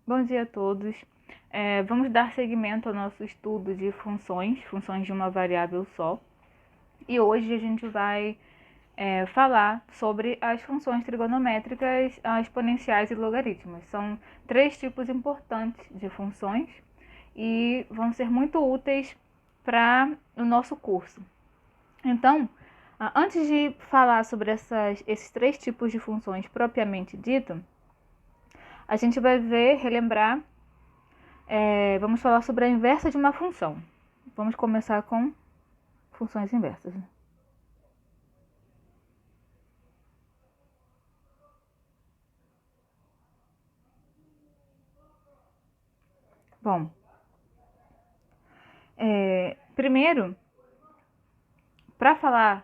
Bom dia a todos. Vamos dar seguimento ao nosso estudo de funções de uma variável só. E hoje a gente vai falar sobre as funções trigonométricas, exponenciais e logaritmos. São três tipos importantes de funções e vão ser muito úteis para o nosso curso. Então, antes de falar sobre esses três tipos de funções propriamente dito, a gente vai relembrar. Vamos falar sobre a inversa de uma função. Vamos começar com funções inversas. Bom, primeiro, para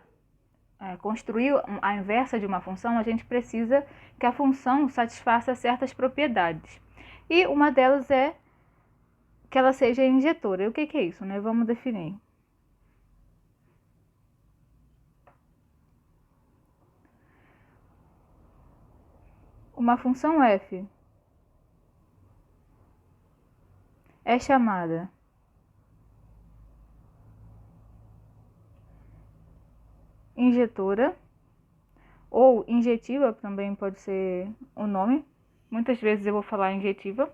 construir a inversa de uma função, a gente precisa que a função satisfaça certas propriedades. E uma delas é que ela seja injetora. E o que é isso, né? Vamos definir. Uma função f é chamada injetora, ou injetiva, também pode ser o nome. Muitas vezes eu vou falar injetiva.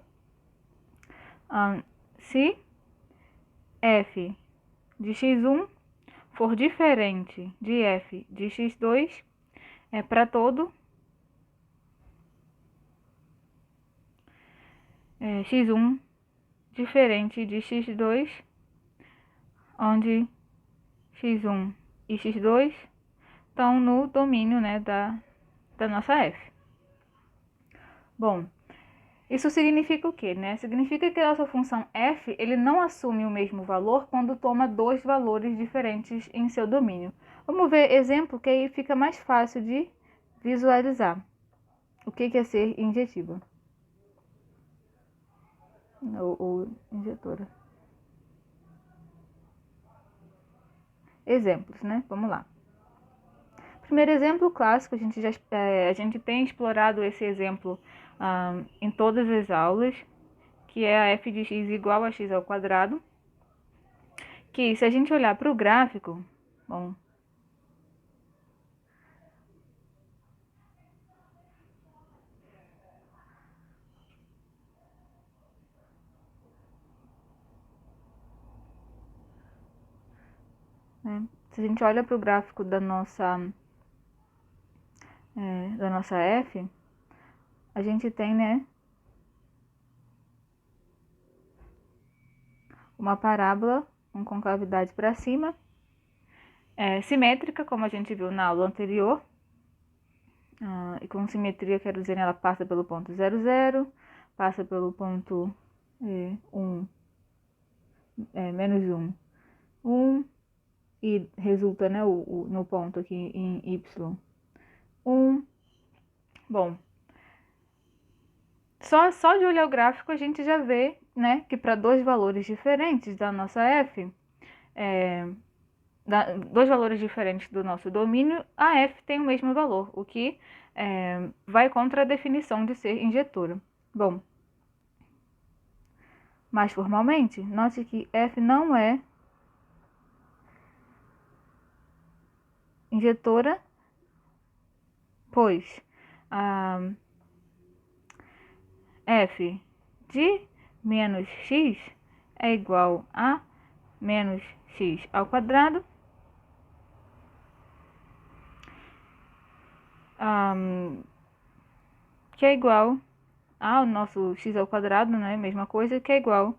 Se f de x1 for diferente de f de x2, para todo x1 diferente de x2, onde x1 e x2 estão no domínio, né, da nossa f. Bom, isso significa o quê, né? Significa que a nossa função f ele não assume o mesmo valor quando toma dois valores diferentes em seu domínio. Vamos ver exemplo que aí fica mais fácil de visualizar o que é ser injetiva ou injetora. Exemplos, né? Vamos lá. Primeiro exemplo clássico, a gente tem explorado esse exemplo em todas as aulas, que é a f de x igual a x ao quadrado, que se a gente olhar para o gráfico, bom, né? Se a gente olha para o gráfico da nossa f, a gente tem, né, uma parábola com concavidade para cima, simétrica, como a gente viu na aula anterior. E com simetria, quero dizer, ela passa pelo ponto 0, 0, passa pelo ponto 1, menos 1, 1, e resulta, né, no ponto aqui em y, 1. Bom, só de olhar o gráfico a gente já vê, né, que para dois valores diferentes da nossa f, dois valores diferentes do nosso domínio, a f tem o mesmo valor, o que vai contra a definição de ser injetora. Bom, mais formalmente, note que f não é injetora, pois f de menos x é igual a menos x ao quadrado, que é igual ao nosso x ao quadrado, né? Mesma coisa, que é igual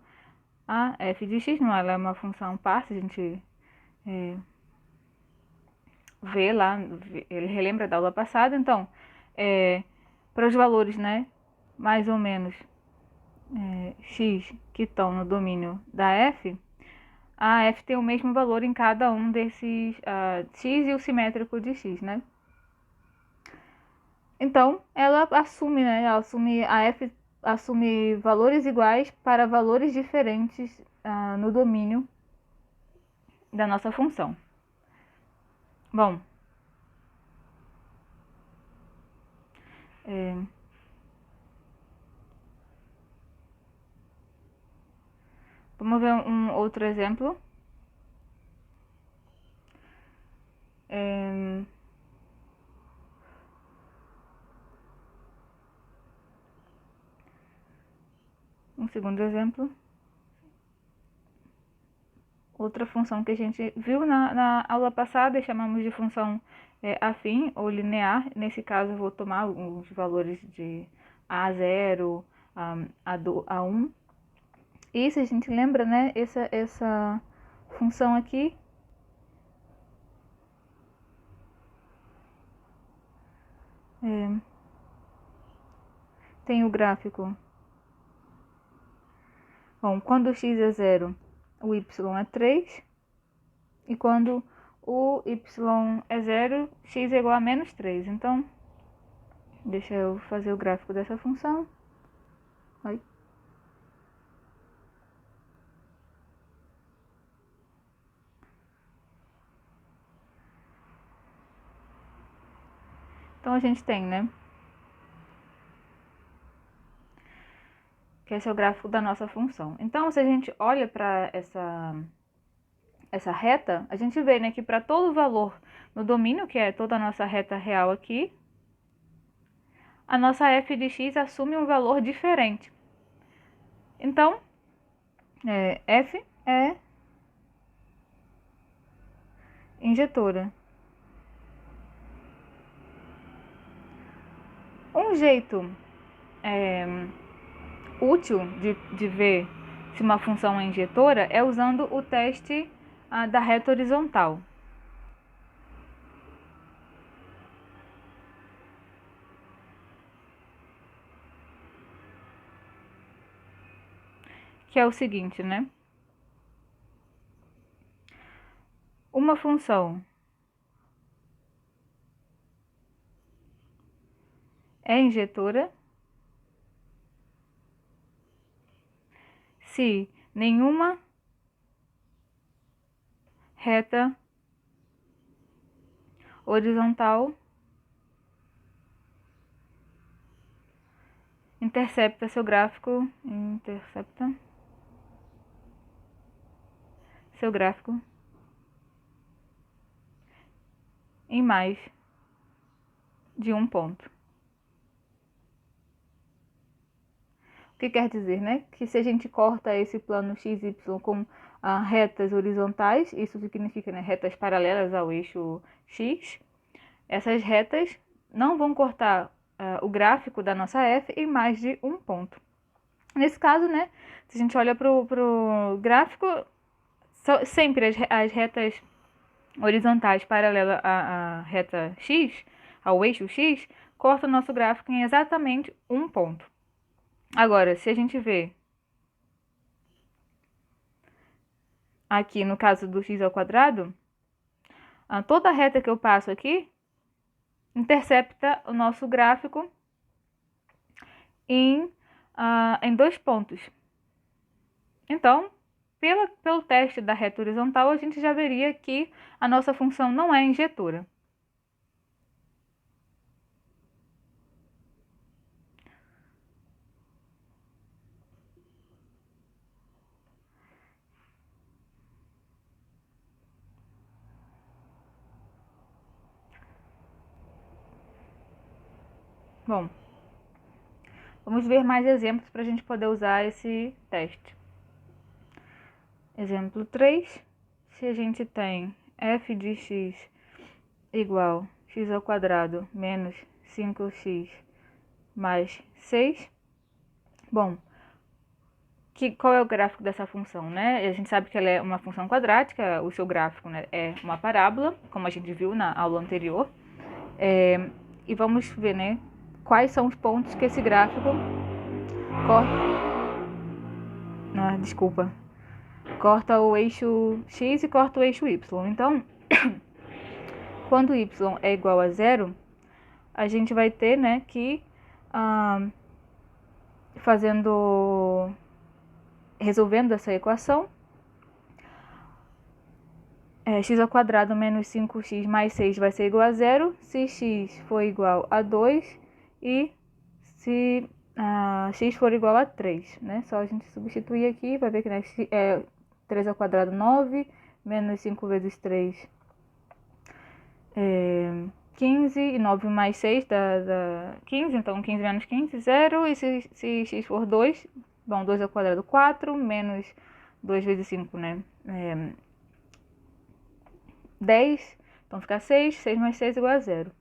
a f de x, não, ela é uma função parça, a gente vê lá, ele relembra da aula passada. Então, para os valores, né, mais ou menos x que estão no domínio da f, a f tem o mesmo valor em cada um desses x e o simétrico de x, né? Então, ela assume, né? A f assume valores iguais para valores diferentes no domínio da nossa função. Bom, Vamos ver um outro exemplo. Um segundo exemplo. Outra função que a gente viu na aula passada, chamamos de função afim ou linear. Nesse caso, eu vou tomar os valores de A0, A1. E se a gente lembra, né, essa função aqui tem o gráfico. Bom, quando x é 0, o y é 3. E quando o y é 0, x é igual a menos 3. Então, deixa eu fazer o gráfico dessa função. Aí. Então, a gente tem, né? Que esse é o gráfico da nossa função. Então, se a gente olha para essa reta, a gente vê, né, que para todo valor no domínio, que é toda a nossa reta real aqui, a nossa f de x assume um valor diferente. Então, f é injetora. Um jeito útil de ver se uma função é injetora é usando o teste da reta horizontal. Que é o seguinte, né? Uma função é injetora se nenhuma reta horizontal intercepta seu gráfico em mais de um ponto. O que quer dizer, né? Que se a gente corta esse plano XY com retas horizontais, isso significa, né, retas paralelas ao eixo X, essas retas não vão cortar o gráfico da nossa f em mais de um ponto. Nesse caso, né, se a gente olha para o gráfico, sempre as retas horizontais paralelas à reta X, ao eixo X, cortam o nosso gráfico em exatamente um ponto. Agora, se a gente vê aqui no caso do x ao quadrado, toda reta que eu passo aqui intercepta o nosso gráfico em 2 pontos. Então, pelo teste da reta horizontal, a gente já veria que a nossa função não é injetora. Bom, vamos ver mais exemplos para a gente poder usar esse teste. Exemplo 3, se a gente tem f de x igual a x ao quadrado menos 5x mais 6, bom, qual é o gráfico dessa função, né? A gente sabe que ela é uma função quadrática, o seu gráfico, né, é uma parábola, como a gente viu na aula anterior. E vamos ver, né, quais são os pontos que esse gráfico corta o eixo x e corta o eixo y. Então, quando y é igual a 0, a gente vai ter, né, que resolvendo essa equação, x ao quadrado menos 5x mais 6 vai ser igual a 0, se x for igual a 2 e se x for igual a 3, né? Só a gente substituir aqui, vai ver que, né, 3 ao quadrado 9, menos 5 vezes 3 é 15, e 9 mais 6 dá 15, então 15 menos 15, 0, e se x for 2, bom, 2 ao quadrado 4, menos 2 vezes 5, né? 10, então fica 6, 6 mais 6 igual a 0.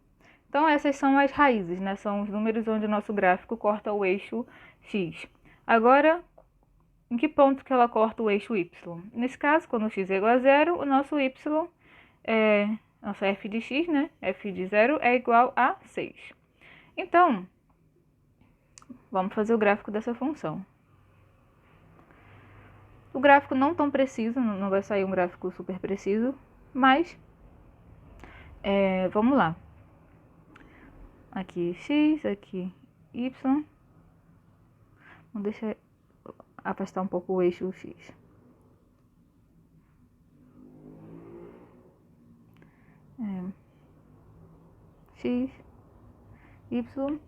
Então essas são as raízes, né? São os números onde o nosso gráfico corta o eixo x. Agora, em que ponto que ela corta o eixo y? Nesse caso, quando x é igual a 0, o nosso y nossa f de x, né? F de 0 é igual a 6. Então, vamos fazer o gráfico dessa função. O gráfico não tão preciso, não vai sair um gráfico super preciso, mas vamos lá. Aqui x, aqui y. Vamos deixar afastar um pouco o eixo x. X, y.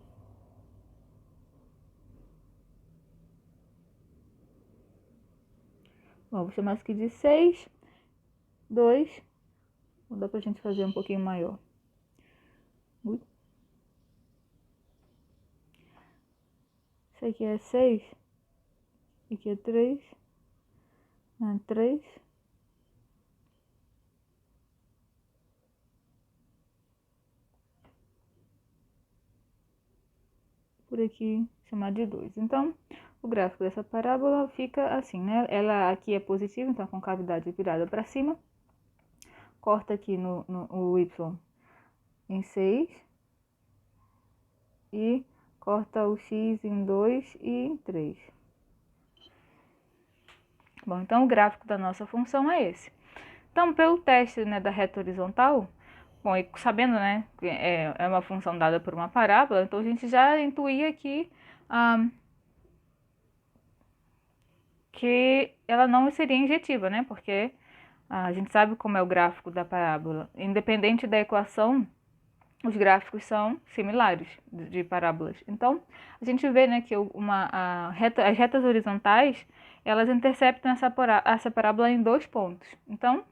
Bom, vou chamar isso aqui de 6, 2. Não dá pra gente fazer um pouquinho maior. Ui. Isso aqui é 6. Aqui é 3. 3. Por aqui, chamar de 2. Então, o gráfico dessa parábola fica assim, né? Ela aqui é positiva, então a concavidade virada para cima. Corta aqui o y em 6. E corta o x em 2 e em 3. Bom, então o gráfico da nossa função é esse. Então, pelo teste, né, da reta horizontal, bom, e sabendo, né, que é uma função dada por uma parábola, então a gente já intuía que ela não seria injetiva, né, porque a gente sabe como é o gráfico da parábola. Independente da equação, os gráficos são similares de parábolas. Então, a gente vê, né, que as retas horizontais, elas interceptam essa parábola em 2 pontos. Então,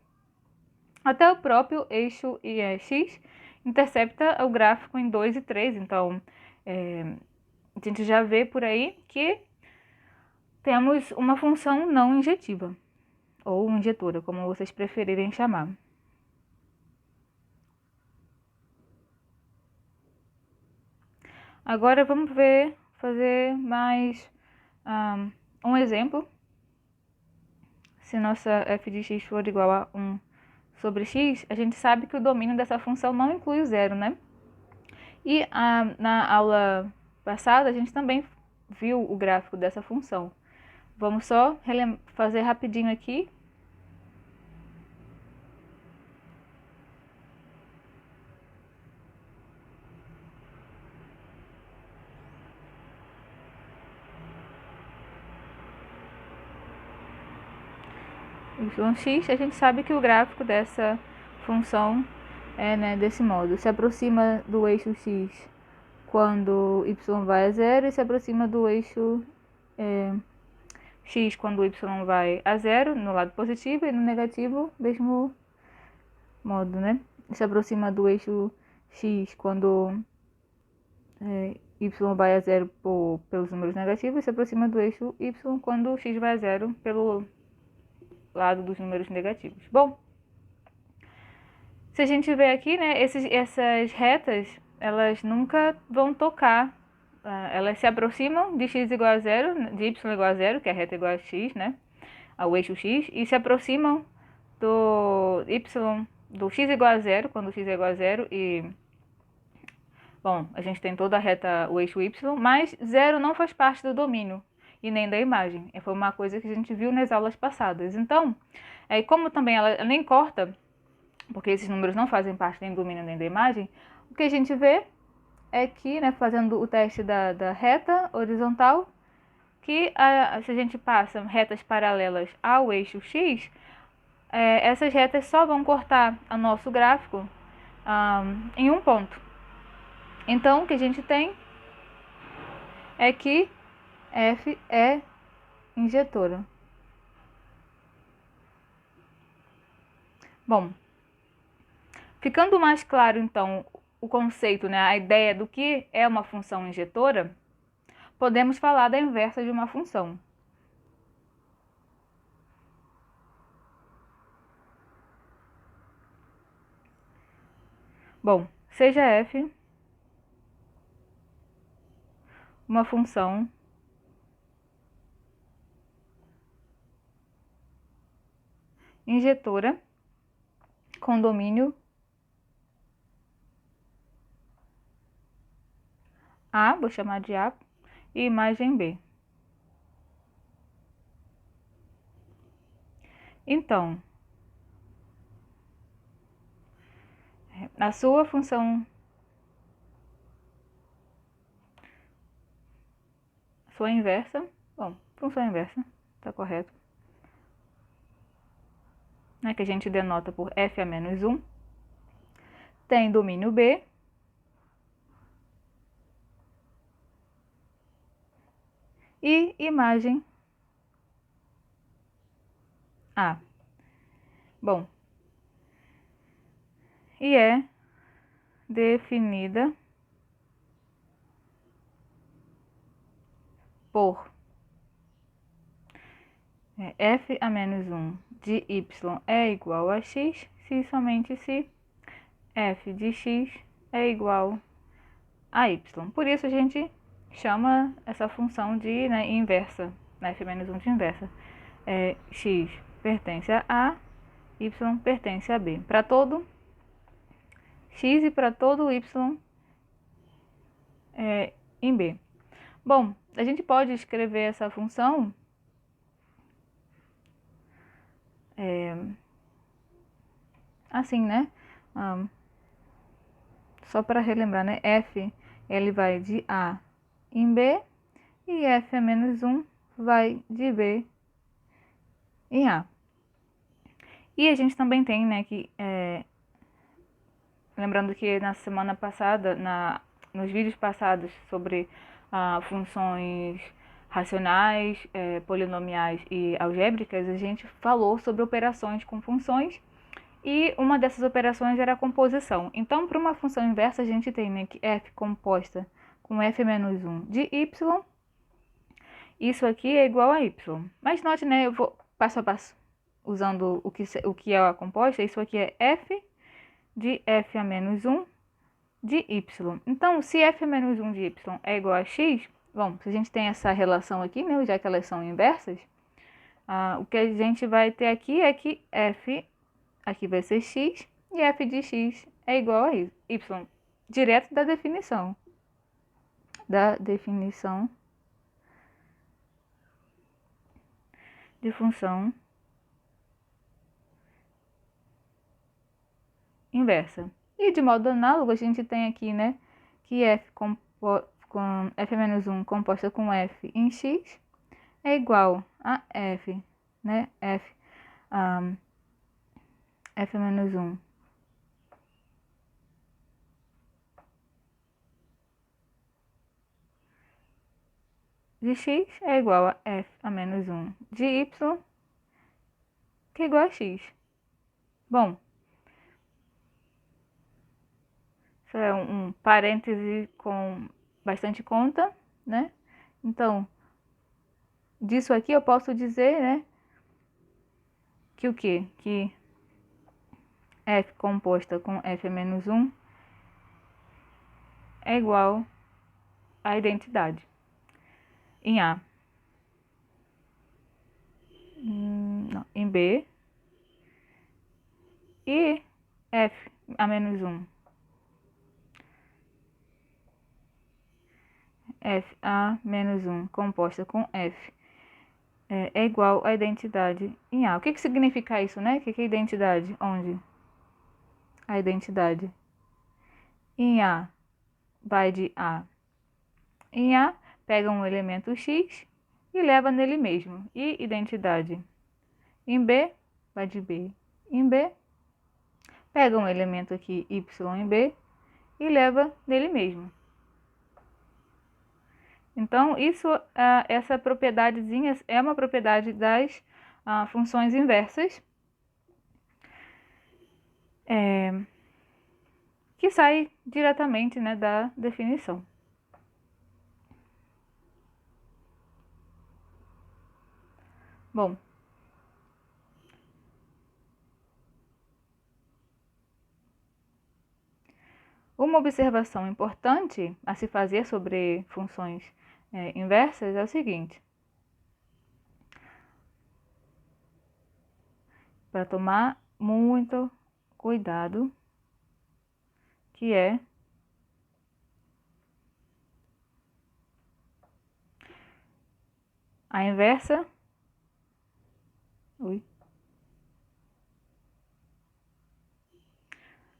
até o próprio eixo x intercepta o gráfico em 2 e 3. Então, a gente já vê por aí que temos uma função não injetiva, ou injetora, como vocês preferirem chamar. Agora vamos fazer mais um exemplo. Se nossa f de x for igual a 1 sobre x, a gente sabe que o domínio dessa função não inclui o zero, né? E na aula passada a gente também viu o gráfico dessa função. Vamos só fazer rapidinho aqui. Y(x), a gente sabe que o gráfico dessa função é, né, desse modo. Se aproxima do eixo x quando y vai a 0 e se aproxima do eixo x quando y vai a 0, no lado positivo, e no negativo, mesmo modo, né? Se aproxima do eixo x quando y vai a 0 pelos números negativos e se aproxima do eixo y quando x vai a 0 pelo lado dos números negativos. Bom, se a gente vê aqui, né, essas retas, elas nunca vão tocar, elas se aproximam de x igual a 0, de y igual a 0, que é a reta igual a x, né, ao eixo x, e se aproximam do x igual a 0, quando x é igual a 0, e, bom, a gente tem toda a reta, o eixo y, mas 0 não faz parte do domínio e nem da imagem. Foi uma coisa que a gente viu nas aulas passadas. Então, como também ela nem corta, porque esses números não fazem parte nem do domínio nem da imagem, o que a gente vê é que, né, fazendo o teste da reta horizontal, que se a gente passa retas paralelas ao eixo x, essas retas só vão cortar o nosso gráfico em um ponto. Então, o que a gente tem é que F é injetora. Bom, ficando mais claro então o conceito, né, a ideia do que é uma função injetora, podemos falar da inversa de uma função. Bom, seja f uma função injetora com domínio A, vou chamar de A, e imagem B. Então, a sua função, sua inversa, bom, função inversa, tá correto, né, que a gente denota por f a menos 1, tem domínio B, e imagem A. Bom, e é definida por f a menos 1 de y é igual a x, se somente se f de x é igual a y. Por isso a gente chama essa função de, né, inversa, né, f menos 1 de inversa. X pertence a A, y pertence a B. Para todo x e para todo y em B. Bom, a gente pode escrever essa função assim, né? Só para relembrar, né? F, ele vai de A em B e f a menos 1 vai de B em A. E a gente também tem, né, que, lembrando que na semana passada, nos vídeos passados sobre funções racionais, polinomiais e algébricas, a gente falou sobre operações com funções e uma dessas operações era a composição. Então, para uma função inversa, a gente tem, né, que f composta com f menos 1 de y, isso aqui é igual a y. Mas note, né, eu vou passo a passo, usando o que é a composta. Isso aqui é f de f a menos 1 de y. Então, se f a menos 1 de y é igual a x, bom, se a gente tem essa relação aqui, né, já que elas são inversas, o que a gente vai ter aqui é que f aqui vai ser x e f de x é igual a y, direto da definição. De função inversa. E de modo análogo, a gente tem aqui, né, que f com f menos 1 composta com f em x é igual a f, né, f menos 1 de x é igual a f a menos 1 de y, que é igual a x. Bom, isso é um parêntese com bastante conta, né? Então, disso aqui eu posso dizer, né, que o quê? Que f composta com f menos 1 é igual à identidade em A. Não, em B. E f a menos 1. F a menos 1 composta com f é igual à identidade em A. O que significa isso, né? O que é identidade? Onde? A identidade em A vai de A em A, pega um elemento x e leva nele mesmo. E identidade em B vai de B em B, pega um elemento aqui y em B e leva nele mesmo. Então, essa propriedadezinha é uma propriedade das funções inversas, que sai diretamente, né, da definição. Bom, uma observação importante a se fazer sobre funções inversas é o seguinte: para tomar muito cuidado, que é a inversa.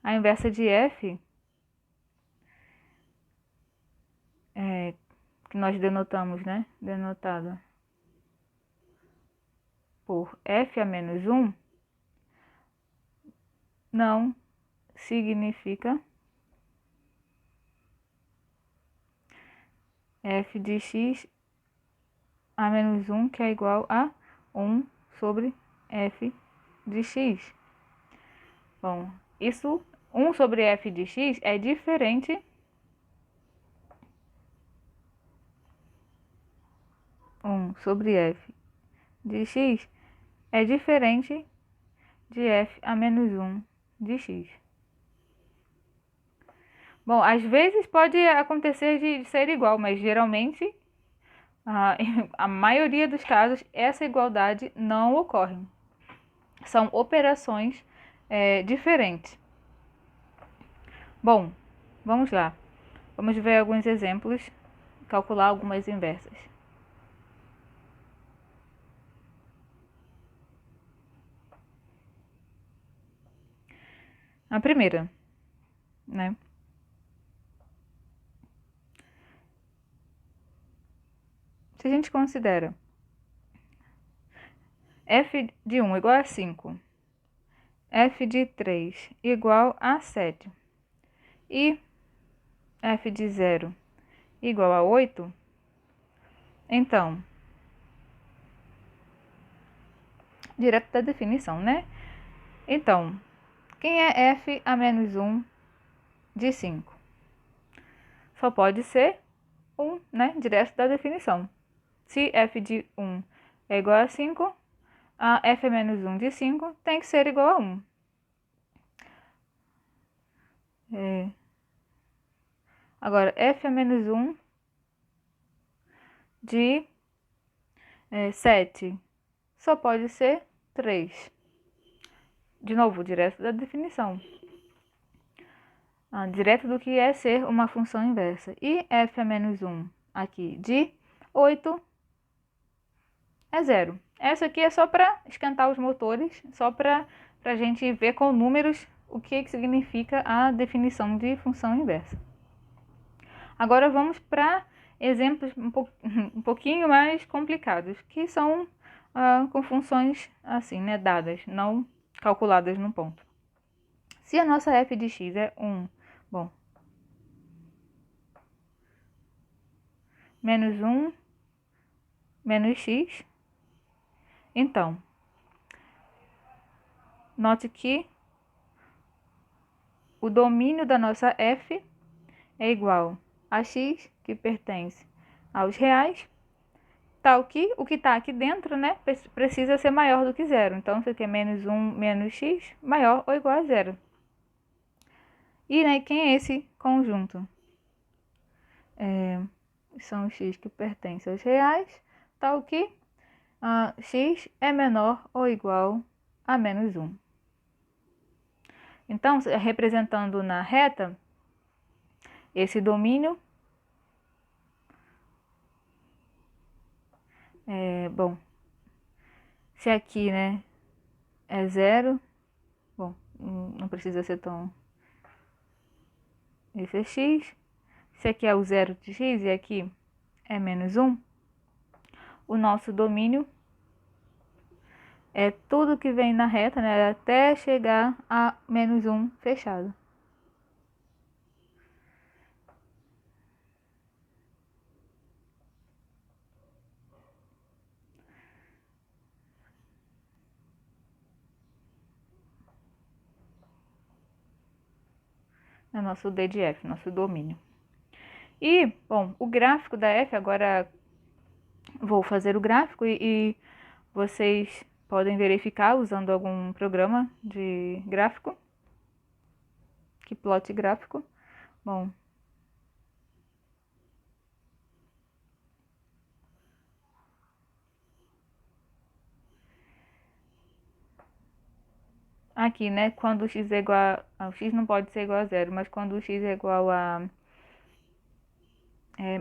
A inversa de f, que nós denotamos, né? Denotada por f a menos 1, não significa f de x a menos 1, que é igual a 1 sobre f de x. Bom, isso, 1 sobre f de x é diferente 1 sobre f de x é diferente de f a menos 1 de x. Bom, às vezes pode acontecer de ser igual, mas geralmente, a maioria dos casos, essa igualdade não ocorre. São operações diferentes. Bom, vamos lá. Vamos ver alguns exemplos, calcular algumas inversas. A primeira, né? Se a gente considera f de 1 igual a 5, f de 3 igual a 7 e f de 0 igual a 8, então, direto da definição, né? Então, quem é f a menos 1 de 5? Só pode ser 1, né? Direto da definição. Se f de 1 é igual a 5, a f a menos 1 de 5 tem que ser igual a 1. Agora, f a menos 1 de 7 só pode ser 3. De novo, direto da definição. Direto do que é ser uma função inversa. E f a menos 1 aqui de 8 é 0. Essa aqui é só para esquentar os motores, só para a gente ver com números o que significa a definição de função inversa. Agora vamos para exemplos um pouquinho mais complicados, que são com funções assim, né, dadas, não calculadas no ponto. Se a nossa f de x é 1, bom, menos 1 menos x, então, note que o domínio da nossa f é igual a x, que pertence aos reais, tal que o que está aqui dentro, né, precisa ser maior do que zero. Então, isso aqui é menos 1 menos x, maior ou igual a zero. E, né, quem é esse conjunto? São os x que pertencem aos reais, tal que x é menor ou igual a menos 1. Então, representando na reta, esse domínio bom, se aqui, né, é 0, bom, não precisa ser tão... Esse é x, se aqui é o zero de x e aqui é menos 1, o nosso domínio é tudo que vem na reta, né, até chegar a menos 1 fechado. é nosso D de f, nosso domínio. E, bom, o gráfico da f, agora vou fazer o gráfico e vocês podem verificar usando algum programa de gráfico, que plote gráfico. Bom, aqui, né, quando o x é igual o x não pode ser igual a zero, mas quando o x é igual a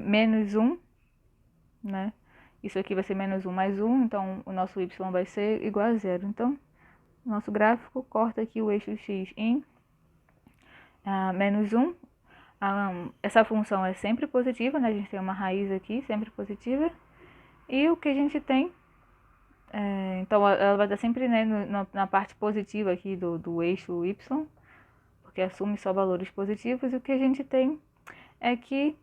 menos 1, né, isso aqui vai ser menos 1 mais 1, então o nosso y vai ser igual a zero. Então, nosso gráfico corta aqui o eixo x em menos 1. Essa função é sempre positiva, né? A gente tem uma raiz aqui, sempre positiva. E o que a gente tem, então ela vai estar sempre, né, na parte positiva aqui do eixo y, porque assume só valores positivos. E o que a gente tem é que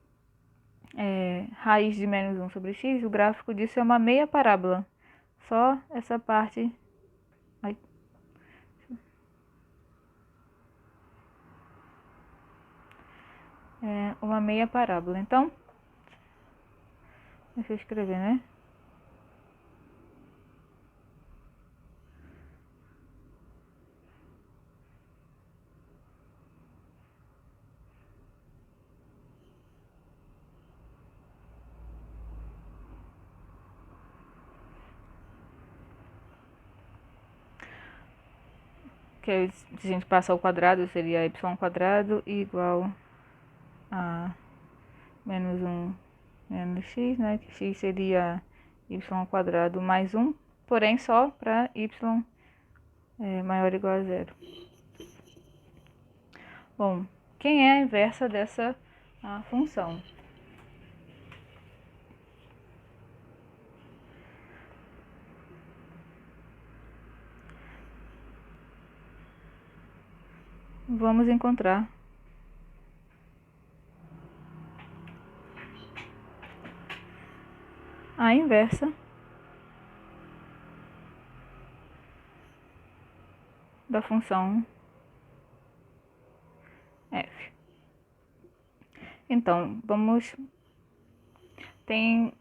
raiz de menos 1 sobre x, o gráfico disso é uma meia parábola. Só essa parte. É uma meia parábola. Então, deixa eu escrever, né? Que se a gente passar ao quadrado, seria y quadrado igual a menos 1 menos x, né? Que x seria y quadrado mais 1, porém só para y maior ou igual a zero. Bom, quem é a inversa dessa função? Vamos encontrar a inversa da função f. Então, tem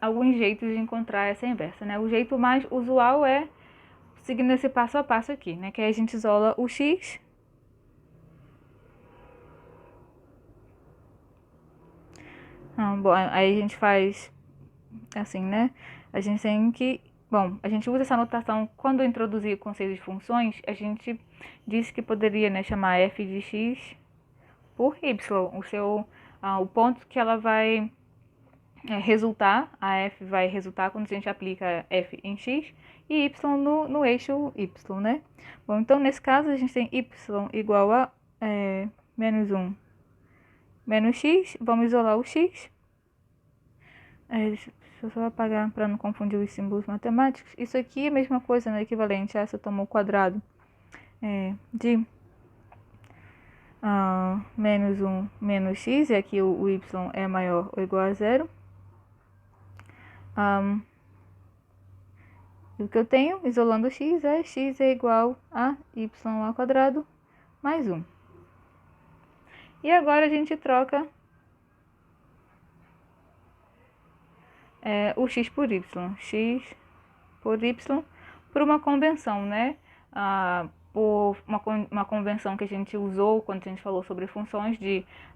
alguns jeitos de encontrar essa inversa, né? O jeito mais usual é seguindo esse passo a passo aqui, né? Que aí a gente isola o x. Bom, aí a gente faz assim, né? A gente tem que... Bom, a gente usa essa notação quando introduzir o conceito de funções, a gente disse que poderia, né, chamar f de x por y, o ponto que ela vai resultar, a f vai resultar quando a gente aplica f em x e y no eixo y, né? Bom, então nesse caso a gente tem y igual a menos 1 menos x, vamos isolar o x. Deixa eu só apagar para não confundir os símbolos matemáticos. Isso aqui é a mesma coisa, né? Equivalente a essa tomou quadrado de menos 1 menos x, e aqui o y é maior ou igual a zero. E o que eu tenho, isolando x é igual a y ao quadrado mais 1. E agora a gente troca o x por y, por uma convenção, né? Por uma convenção que a gente usou quando a gente falou sobre funções,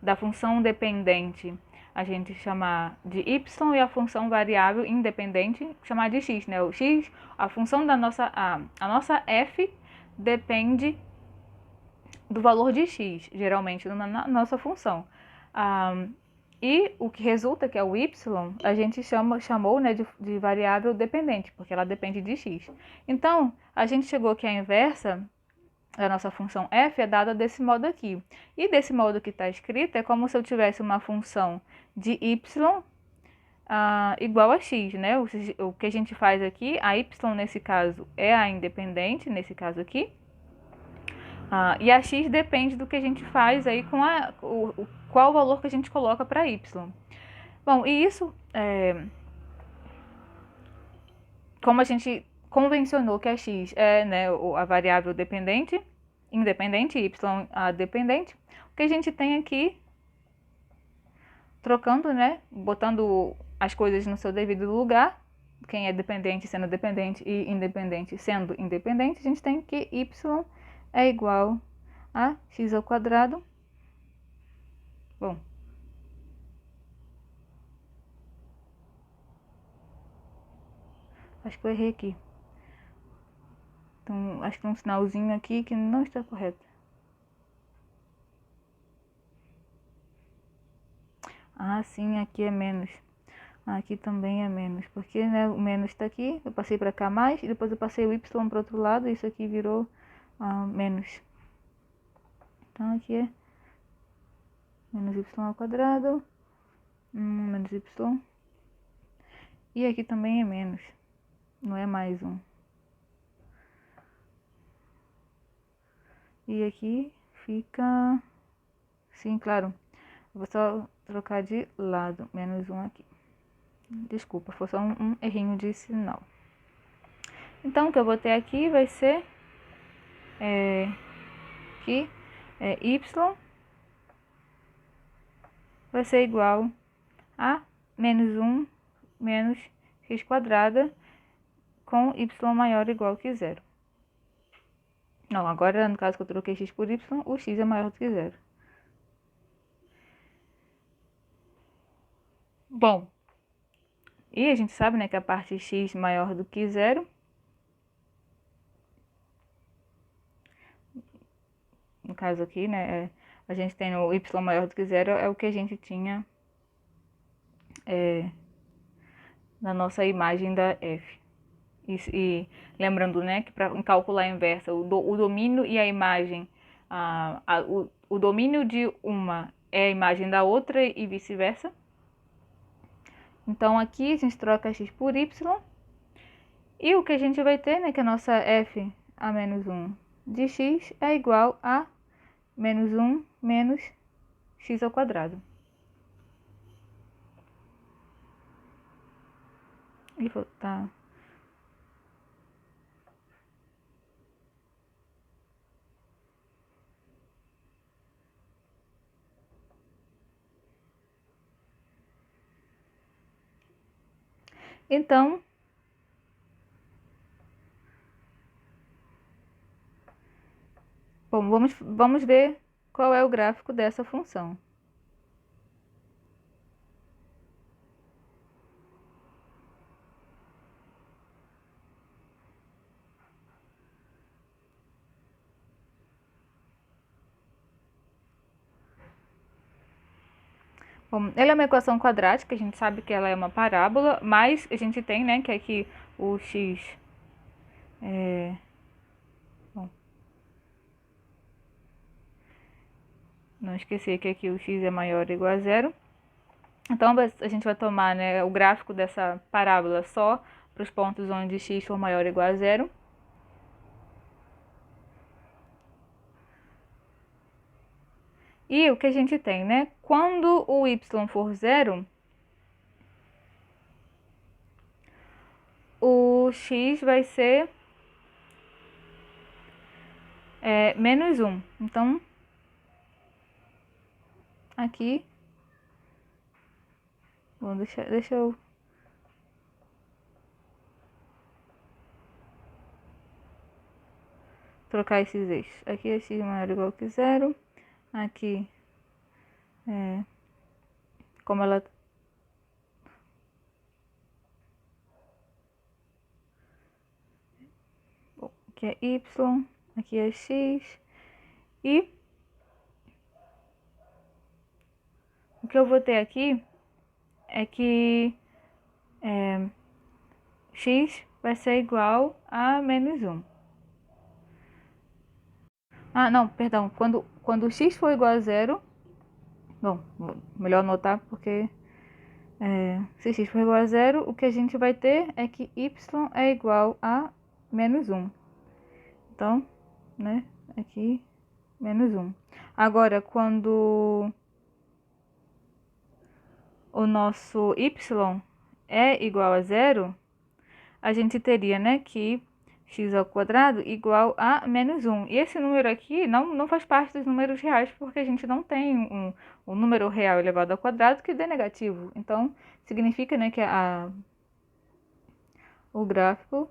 da função dependente a gente chamar de y e a função variável independente chamar de x, né? O x, a função da a nossa f depende do valor de x, geralmente na nossa função. E o que resulta, que é o y, a gente chamou, né, de variável dependente, porque ela depende de x. Então, a gente chegou que a inversa da nossa função f é dada desse modo aqui. E desse modo que está escrito, é como se eu tivesse uma função de y igual a x, né? O que a gente faz aqui, a y nesse caso é a independente, nesse caso aqui. E a x depende do que a gente faz aí com qual o valor que a gente coloca para y. Bom, e isso, como a gente convencionou que a x é, né, a variável dependente independente e y dependente, o que a gente tem aqui, trocando, né, botando as coisas no seu devido lugar, quem é dependente sendo dependente e independente sendo independente, a gente tem que y é igual a x ao quadrado. Bom, acho que eu errei aqui. Então, acho que tem um sinalzinho aqui que não está correto. Ah, sim, aqui é menos. Aqui também é menos, porque, né, o menos está aqui, eu passei para cá mais, e depois eu passei o y para o outro lado, e isso aqui virou menos. Então, aqui é menos y ao quadrado, menos y. E aqui também é menos, não é mais 1. E aqui fica... Sim, claro. Vou só trocar de lado, menos 1 aqui. Desculpa, foi só um errinho de sinal. Então, o que eu vou ter aqui vai ser que y vai ser igual a menos 1 menos x quadrada com y maior ou igual que 0. Não, agora no caso que eu troquei x por y, o x é maior do que 0. Bom, e a gente sabe, né, que a parte x maior do que 0, no caso aqui, né, a gente tem o y maior do que 0, é o que a gente tinha na nossa imagem da f. E lembrando, né, que para calcular a inversa, o domínio e a imagem, o domínio de uma é a imagem da outra e vice-versa. Então, aqui a gente troca x por y. E o que a gente vai ter, né, que a nossa f a menos 1 de x é igual a menos 1 menos x ao quadrado. E tá. Então, bom, vamos ver qual é o gráfico dessa função. Bom, ela é uma equação quadrática, a gente sabe que ela é uma parábola, mas a gente tem, né, que aqui o x bom, não esquecer que aqui o x é maior ou igual a 0. Então, a gente vai tomar, né, o gráfico dessa parábola só para os pontos onde x for maior ou igual a 0. E o que a gente tem, né? Quando o y for 0, o x vai ser menos 1. Então, aqui... Bom, deixa eu... trocar esses eixos. Aqui é x maior ou igual que 0. Aqui, como ela... Bom, aqui é y, aqui é x. E o que eu vou ter aqui é que x vai ser igual a menos 1. Ah, não, perdão. Quando x for igual a 0... Bom, melhor anotar porque... se x for igual a 0, o que a gente vai ter é que y é igual a menos 1. Então, né, aqui, menos 1. Agora, quando o nosso y é igual a 0, a gente teria, né, que x ao quadrado igual a menos 1. E esse número aqui não faz parte dos números reais, porque a gente não tem um número real elevado ao quadrado que dê negativo. Então, significa, né, que o gráfico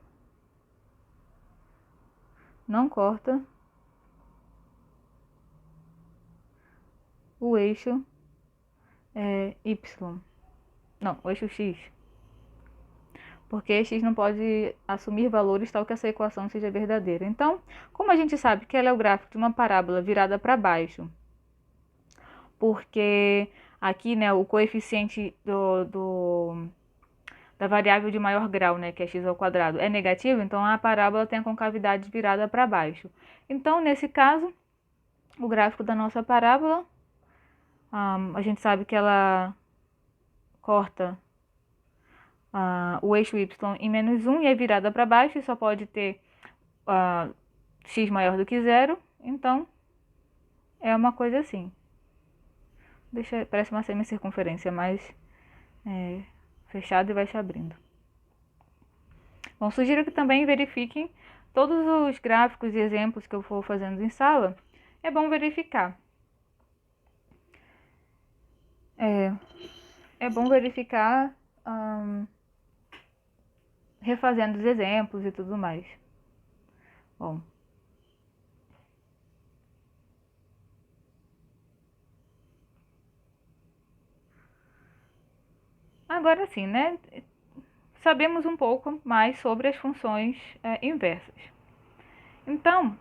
não corta o eixo y. Não, o eixo x. Porque x não pode assumir valores tal que essa equação seja verdadeira. Então, como a gente sabe que ela é o gráfico de uma parábola virada para baixo, porque aqui, né, o coeficiente da variável de maior grau, né, que é x ao quadrado, é negativo, então a parábola tem a concavidade virada para baixo. Então, nesse caso, o gráfico da nossa parábola, a gente sabe que ela corta o eixo y em menos 1 e é virada para baixo, e só pode ter x maior do que zero, então é uma coisa assim. Parece uma semicircunferência, mas fechado e vai se abrindo. Bom, sugiro que também verifiquem todos os gráficos e exemplos que eu for fazendo em sala. É bom verificar. É bom verificar refazendo os exemplos e tudo mais. Bom. Agora sim, né? Sabemos um pouco mais sobre as funções inversas. Então,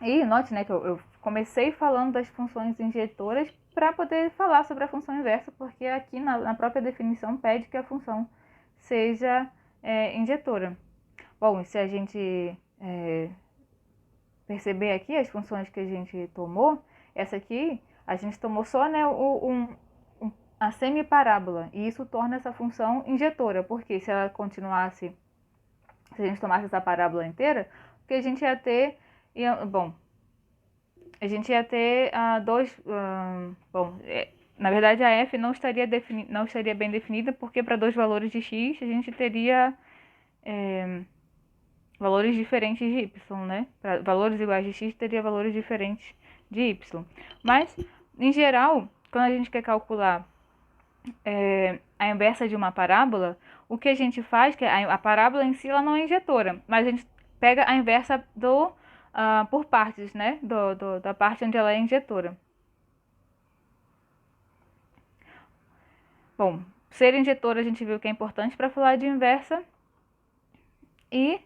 e note, né, que eu comecei falando das funções injetoras para poder falar sobre a função inversa, porque aqui na própria definição pede que a função seja injetora. Bom, se a gente perceber aqui as funções que a gente tomou, essa aqui a gente tomou só, né, a semiparábola, e isso torna essa função injetora, porque se ela continuasse, se a gente tomasse essa parábola inteira, o que a gente ia ter, a gente ia ter na verdade a f não estaria bem definida, porque para dois valores de x a gente teria valores diferentes de y, né? Para valores iguais de x teria valores diferentes de y. Mas, em geral, quando a gente quer calcular a inversa de uma parábola, o que a gente faz, que a parábola em si ela não é injetora, mas a gente pega a inversa por partes, né? Da parte onde ela é injetora. Bom, ser injetora a gente viu que é importante para falar de inversa. E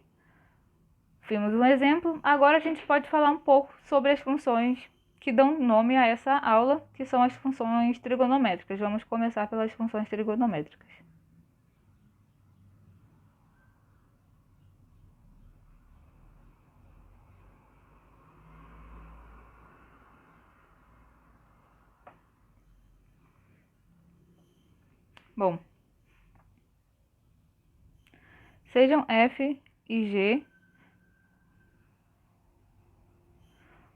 vimos um exemplo. Agora a gente pode falar um pouco sobre as funções que dão nome a essa aula, que são as funções trigonométricas. Vamos começar pelas funções trigonométricas. Bom, sejam f e g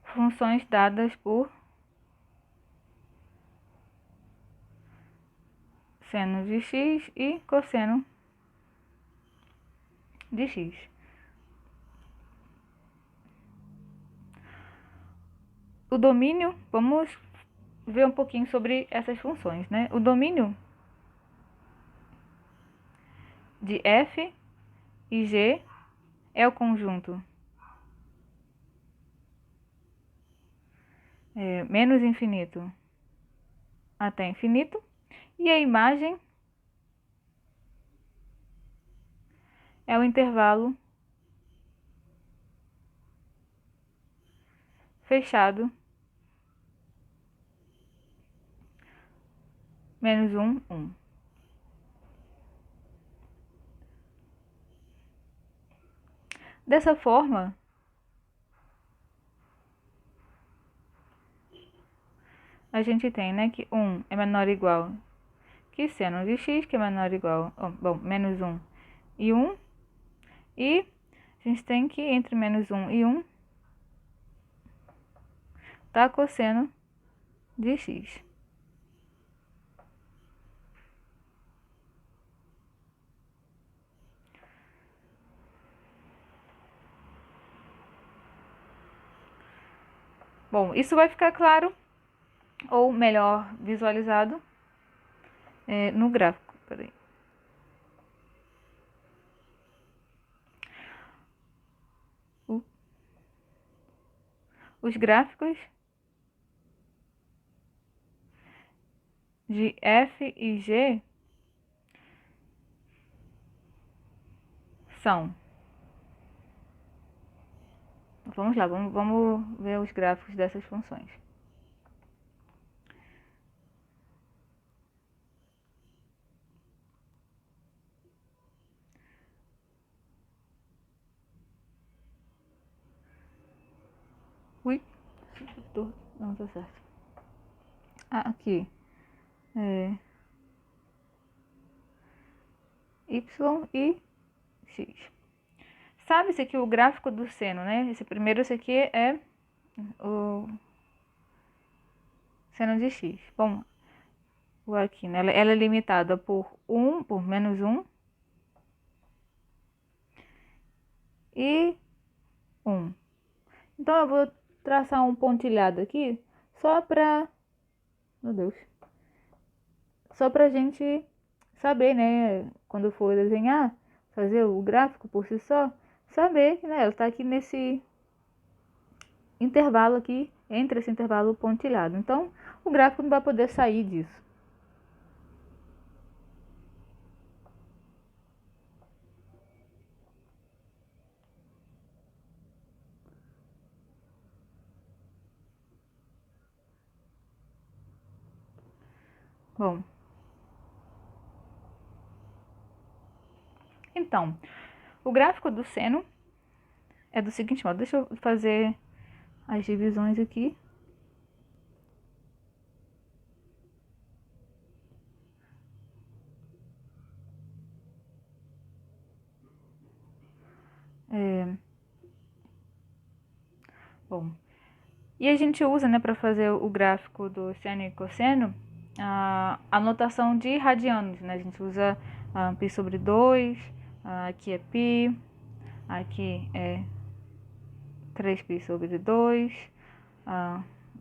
funções dadas por seno de x e cosseno de x. O domínio, vamos ver um pouquinho sobre essas funções, né? O domínio de f e g é o conjunto menos infinito até infinito, e a imagem é o intervalo fechado menos 1, 1. Dessa forma, a gente tem, né, que 1 é menor ou igual que seno de x, que é menor ou igual, menos 1 e 1. E a gente tem que entre menos 1 e 1 tá cosseno de x. Bom, isso vai ficar claro, ou melhor, visualizado no gráfico. Peraí. Os gráficos de F e G são... Vamos lá, vamos ver os gráficos dessas funções. Ui, não tá certo. Aqui. Y e X. Sabe-se que o gráfico do seno, né? Esse aqui é o seno de X. Bom, aqui, né? Ela é limitada por menos 1 e 1. Então, eu vou traçar um pontilhado aqui só pra... Meu Deus. Só pra gente saber, né? Quando for desenhar, fazer o gráfico por si só, saber que, né, ela tá aqui nesse intervalo aqui, entre esse intervalo pontilhado. Então, o gráfico não vai poder sair disso. Bom, então, o gráfico do seno é do seguinte modo. Deixa eu fazer as divisões aqui. Bom, e a gente usa, né, para fazer o gráfico do seno e cosseno, a notação de radianos, né? A gente usa π sobre 2, aqui é π, aqui é 3π sobre 2,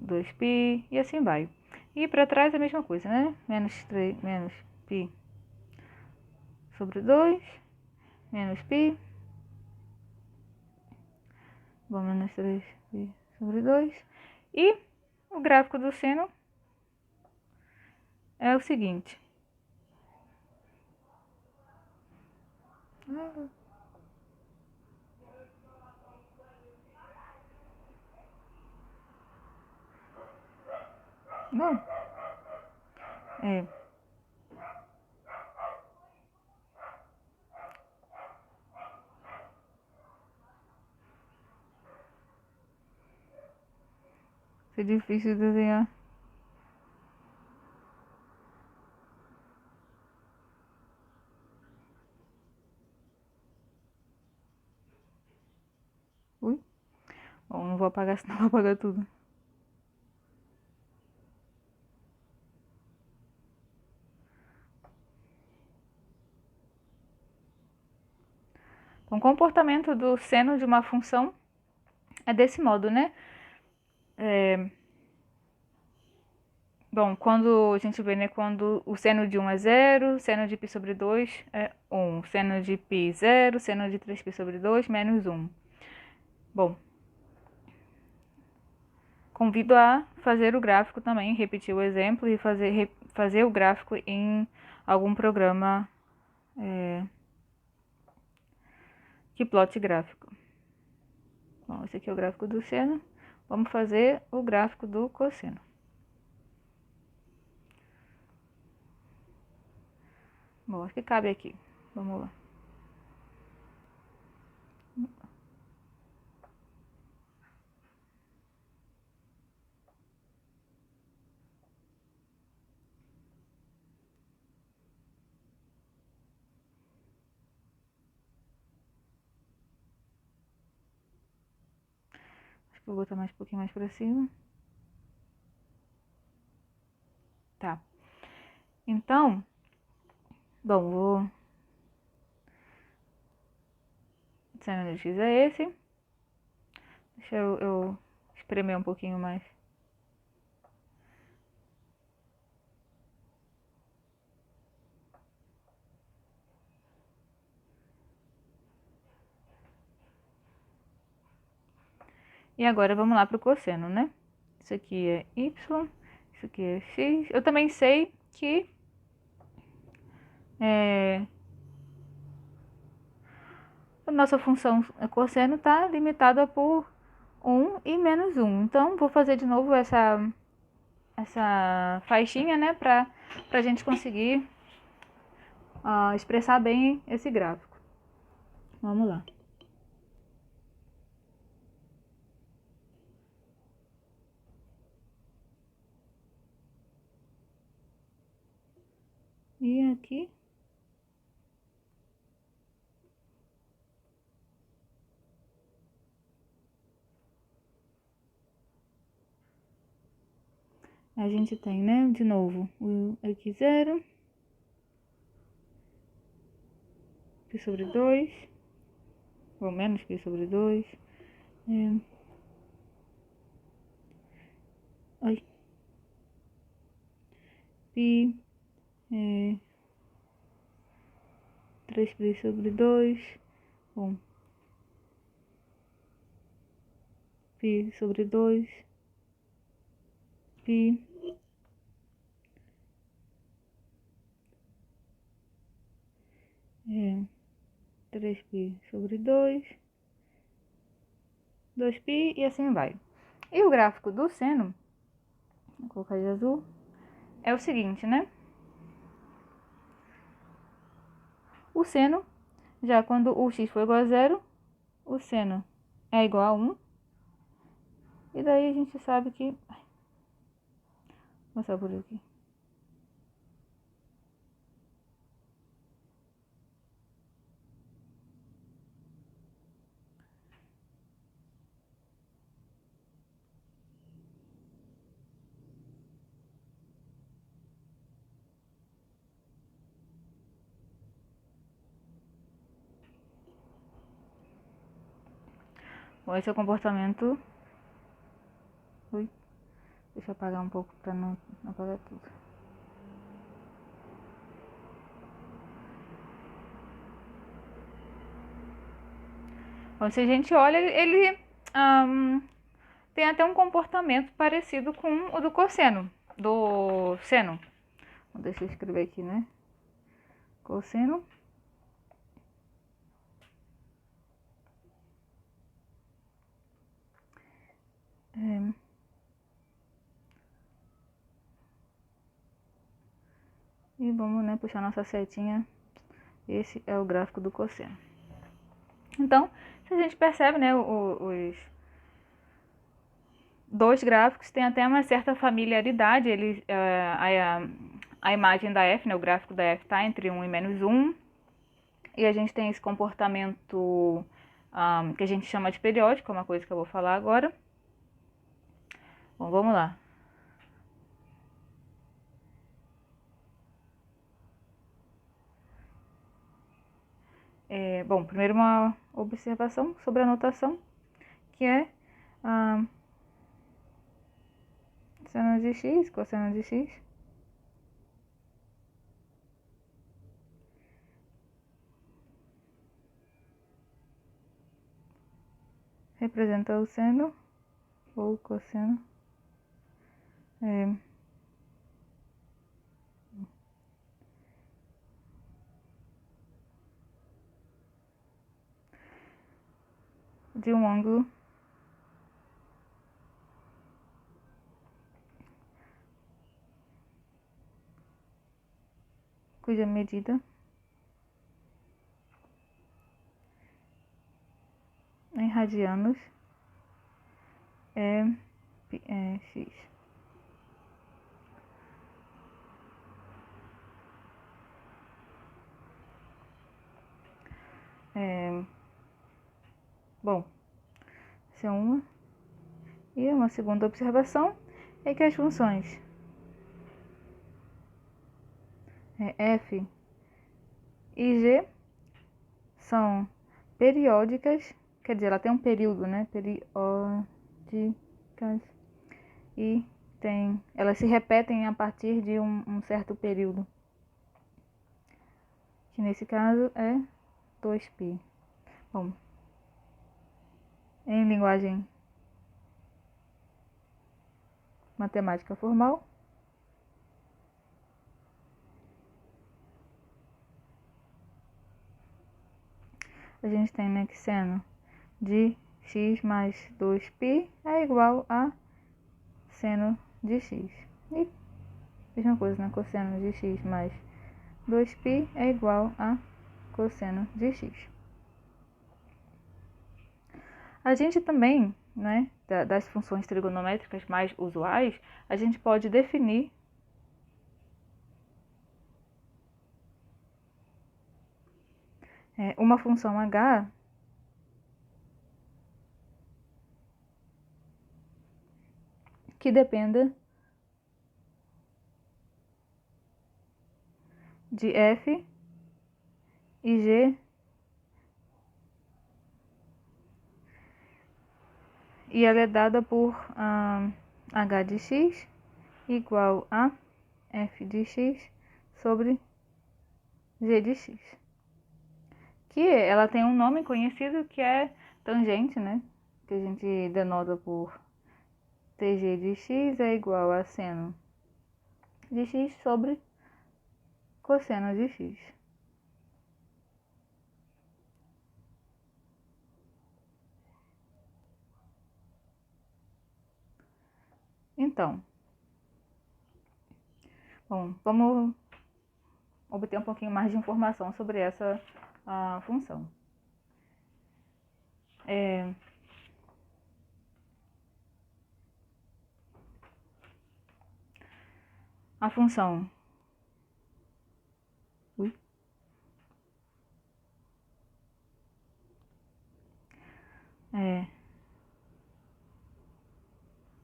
2π, e assim vai. E para trás é a mesma coisa, né? Menos π sobre 2, menos π, bom, menos 3π sobre 2. E o gráfico do seno é o seguinte. Bom, é difícil de desenhar. Ui. Bom, não vou apagar, senão vou apagar tudo. Então, o comportamento do seno de uma função é desse modo, né? Bom, quando a gente vê, né, quando o seno de 1 é 0, seno de π sobre 2 é 1, seno de π 0, seno de 3π sobre 2 menos 1. Bom, convido a fazer o gráfico também, repetir o exemplo e fazer o gráfico em algum programa que plote gráfico. Bom, esse aqui é o gráfico do seno. Vamos fazer o gráfico do cosseno. Bom, acho que cabe aqui. Vamos lá. Acho que vou botar mais um pouquinho mais pra cima. Tá. Então, bom, vou... O seno de x é esse. Deixa eu espremer um pouquinho mais. E agora vamos lá para o cosseno, né? Isso aqui é y, isso aqui é x. Eu também sei que a nossa função cosseno está limitada por 1 e menos 1. Então, vou fazer de novo essa faixinha, né? Para a gente conseguir expressar bem esse gráfico. Vamos lá. E aqui. A gente tem, né, de novo, o aqui 0, π sobre 2, ou menos π sobre 2, π, 3π sobre 2, bom, π sobre 2, π, 3π sobre 2, 2π e assim vai. E o gráfico do seno, vou colocar de azul, é o seguinte, né? O seno, já quando o x for igual a 0, o seno é igual a 1. E daí a gente sabe que... Vou mostrar por aqui. Bom, esse é o comportamento... Ui, deixa eu apagar um pouco para não apagar tudo. Bom, se a gente olha, ele tem até um comportamento parecido com o do cosseno, do seno. Deixa eu escrever aqui, né? Cosseno. E vamos, né, puxar nossa setinha. Esse é o gráfico do cosseno. Então, se a gente percebe, né, os dois gráficos têm até uma certa familiaridade. Eles, a imagem da f, né, o gráfico da f está entre 1 e menos 1. E a gente tem esse comportamento que a gente chama de periódico, é uma coisa que eu vou falar agora. Bom, vamos lá. Bom, primeiro uma observação sobre a notação, que é seno de x, cosseno de x. Representa o seno ou cosseno. De um ângulo cuja medida em radianos é x. Bom, essa é uma. E uma segunda observação é que as funções f e g são periódicas, quer dizer, ela tem um período, né? Periódicas. geométricas e elas se repetem a partir de um certo período, que nesse caso é 2π. Bom, em linguagem matemática formal, a gente tem, né, que seno de x mais 2π é igual a seno de x. E mesma coisa, né? Cosseno de x mais 2π é igual a cosseno de x. A gente também, né, das funções trigonométricas mais usuais, a gente pode definir uma função h que dependa de f e g, e ela é dada por h de x igual a f de x sobre g de x. Que ela tem um nome conhecido que é tangente, né? Que a gente denota por tg de x é igual a seno de x sobre cosseno de x. Então, bom, vamos obter um pouquinho mais de informação sobre essa função. A função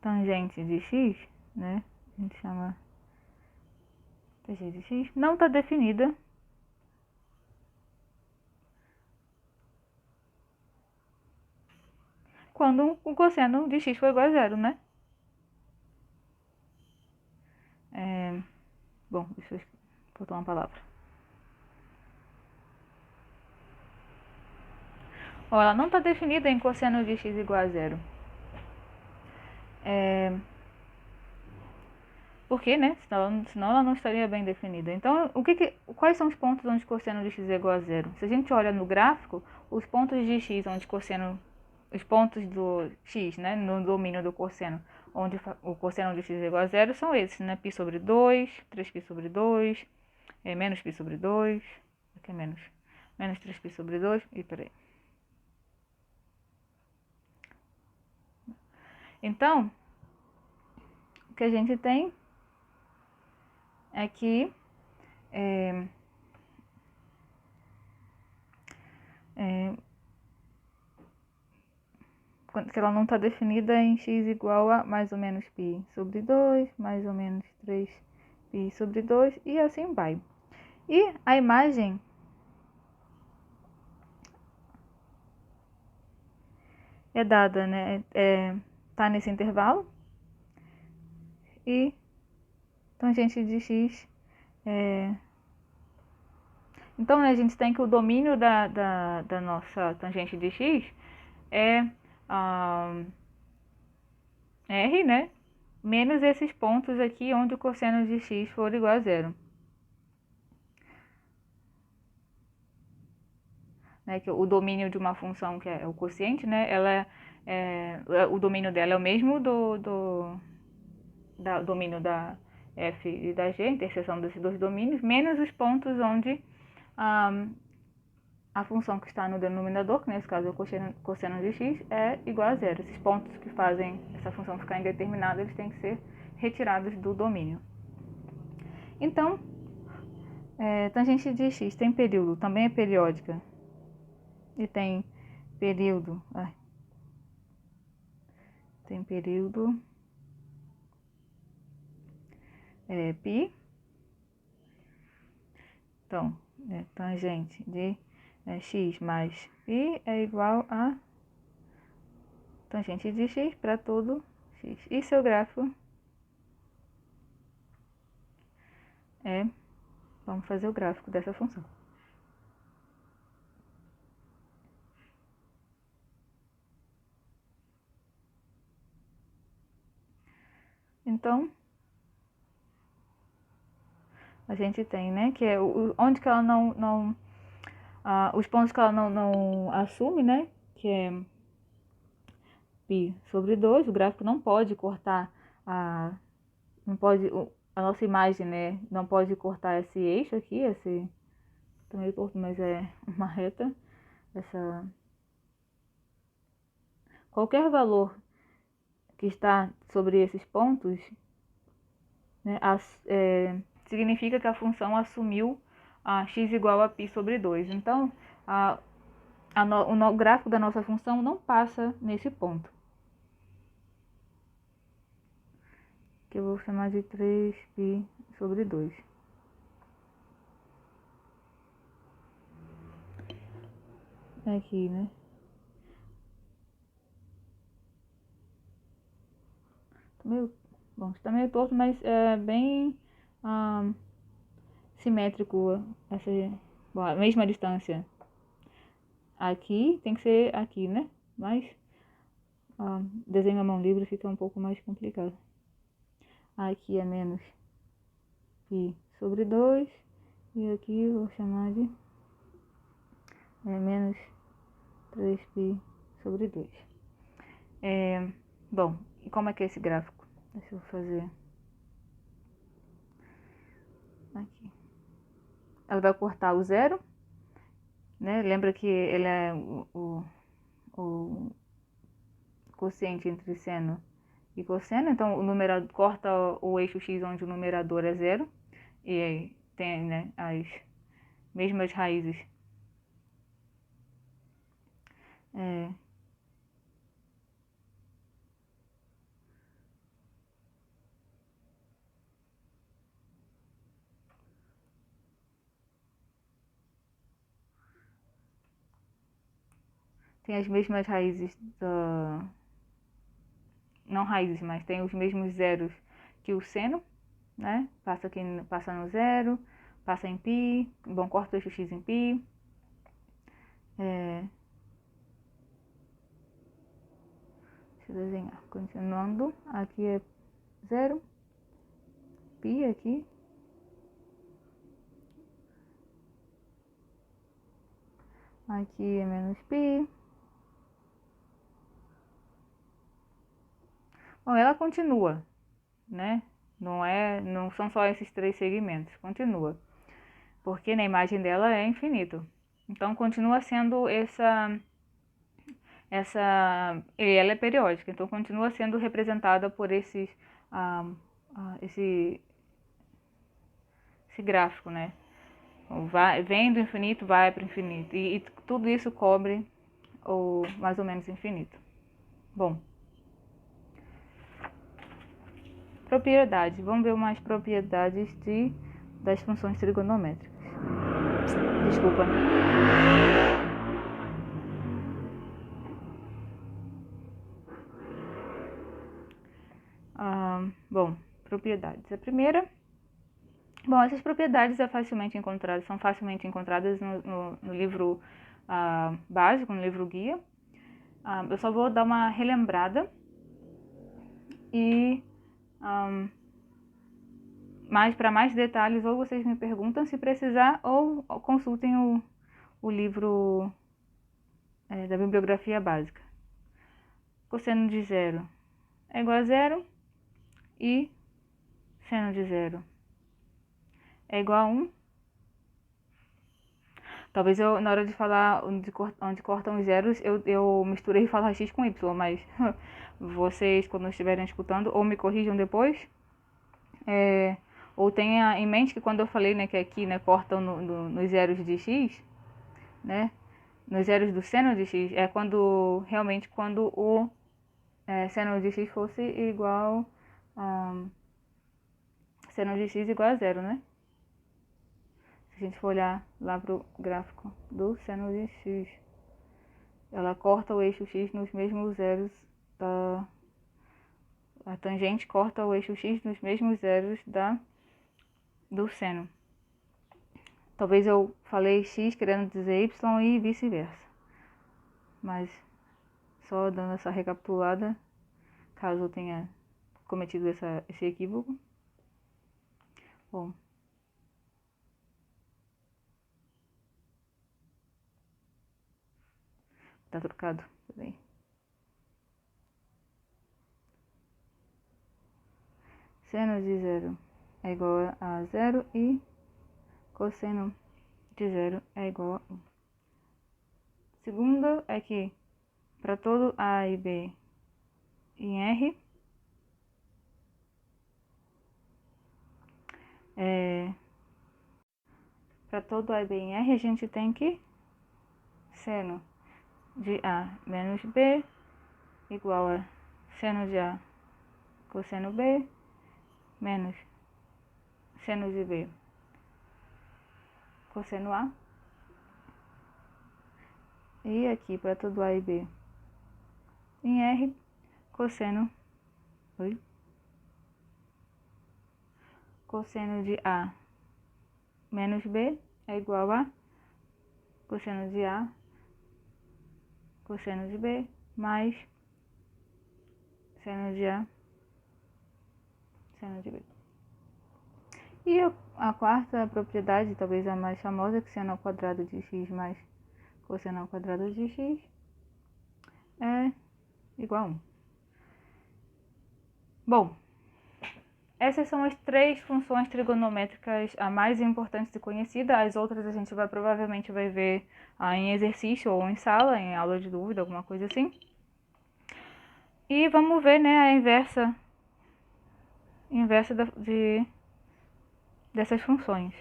tangente de x, né? A gente chama tg de x, não está definida quando o cosseno de x for igual a zero, né? Bom, deixa eu botar uma palavra. Ó, ela não está definida em cosseno de x igual a zero. Porque, né? Senão ela não estaria bem definida. Então, quais são os pontos onde cosseno de x é igual a zero? Se a gente olha no gráfico, os pontos de x onde os pontos do x, né, no domínio do cosseno, onde o cosseno de x é igual a zero, são esses, né? Π sobre 2, 3π sobre 2, menos π sobre 2, aqui é menos 3π sobre 2, e peraí. Então, o que a gente tem é que que ela não está definida em x igual a mais ou menos π sobre 2, mais ou menos 3π sobre 2, e assim vai. E a imagem é dada, né? Tá nesse intervalo, e tangente de x então, né, a gente tem que o domínio da nossa tangente de x é r, né, menos esses pontos aqui onde o cosseno de x for igual a zero. Né, que o domínio de uma função que é o quociente, né, o domínio dela é o mesmo do domínio da f e da g, a interseção desses dois domínios, menos os pontos onde a função que está no denominador, que nesse caso é o cosseno de x, é igual a zero. Esses pontos que fazem essa função ficar indeterminada, eles têm que ser retirados do domínio. Então, tangente de x tem período, também é periódica, e tem período, π. Então, tangente de x mais π é igual a tangente de x para todo x. E seu gráfico é... Vamos fazer o gráfico dessa função. Então, a gente tem, né, que é onde que ela não os pontos que ela não assume, né, que é π sobre 2, o gráfico não pode cortar não pode, a nossa imagem, né, não pode cortar esse eixo aqui, esse, tá meio torto, mas é uma reta, qualquer valor que está sobre esses pontos, né, significa que a função assumiu x igual a π sobre 2. Então, o gráfico da nossa função não passa nesse ponto, que eu vou chamar de 3π sobre 2. Aqui, né? Bom, está meio torto, mas é bem simétrico bom, a mesma distância. Aqui tem que ser aqui, né? Mas desenho a mão livre fica um pouco mais complicado. Aqui é menos π sobre 2. E aqui eu vou chamar de menos 3π sobre 2. Bom, e como é que é esse gráfico? Deixa eu fazer aqui. Ela vai cortar o zero, né? Lembra que ele é o quociente entre seno e cosseno, então o numerador corta o eixo x onde o numerador é zero, e aí tem, né, as mesmas raízes. Tem as mesmas raízes não raízes, mas tem os mesmos zeros que o seno, né? Passa no zero, passa em π, bom, corta o eixo x em π. Deixa eu desenhar. Continuando, aqui é zero, π aqui. Aqui é menos π. Bom, ela continua, né? Não são só esses 3 segmentos, continua. Porque na imagem dela é infinito. Então continua sendo e ela é periódica, então continua sendo representada por esse gráfico, né? Vem do infinito, vai para o infinito. E tudo isso cobre o mais ou menos infinito. Bom, propriedades. Vamos ver umas propriedades das funções trigonométricas. Desculpa. Bom, propriedades. A primeira... Bom, essas propriedades são facilmente encontradas no livro básico, no livro guia. Eu só vou dar uma relembrada e para mais detalhes, ou vocês me perguntam se precisar, ou consultem o livro da bibliografia básica. Cosseno de zero é igual a zero e seno de zero é igual a 1. Talvez na hora de falar onde cortam os zeros, eu misturei falar x com y, mas vocês, quando estiverem escutando, ou me corrijam depois, ou tenha em mente que quando eu falei, né, que aqui, né, cortam nos zeros de x, né, nos zeros do seno de x, é quando o seno de x fosse igual a seno de x igual a zero, né? Se a gente for olhar lá pro gráfico do seno de x, ela corta o eixo x nos mesmos zeros A tangente corta o eixo x nos mesmos zeros do seno. Talvez eu falei x querendo dizer y e vice-versa. Mas só dando essa recapitulada, caso eu tenha cometido esse equívoco. Bom. Tá trocado, tudo bem. Seno de zero é igual a zero e cosseno de zero é igual a 1. Segundo é que para todo A e B em R, para todo A e B em R, a gente tem que seno de A menos B igual a seno de A cosseno B menos seno de B cosseno A. E aqui para todo A e B em R, cosseno de A menos B é igual a cosseno de A cosseno de B mais seno de A seno de B. E a quarta propriedade, talvez a mais famosa, que seno ao quadrado de x mais cosseno ao quadrado de x é igual a 1. Bom, essas são as 3 funções trigonométricas a mais importantes e conhecidas. As outras a gente provavelmente vai ver em exercício ou em sala, em aula de dúvida, alguma coisa assim. E vamos ver, né, a inversa dessas funções.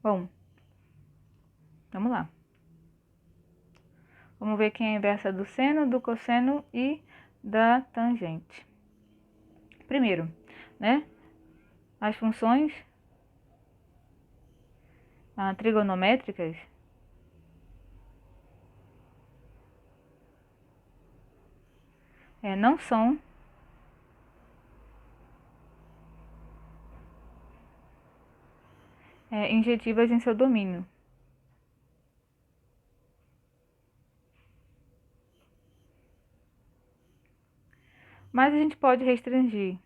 Bom, vamos lá. Vamos ver quem é a inversa do seno, do cosseno e da tangente. Primeiro, né, as funções trigonométricas não são injetivas em seu domínio. Mas a gente pode restringir.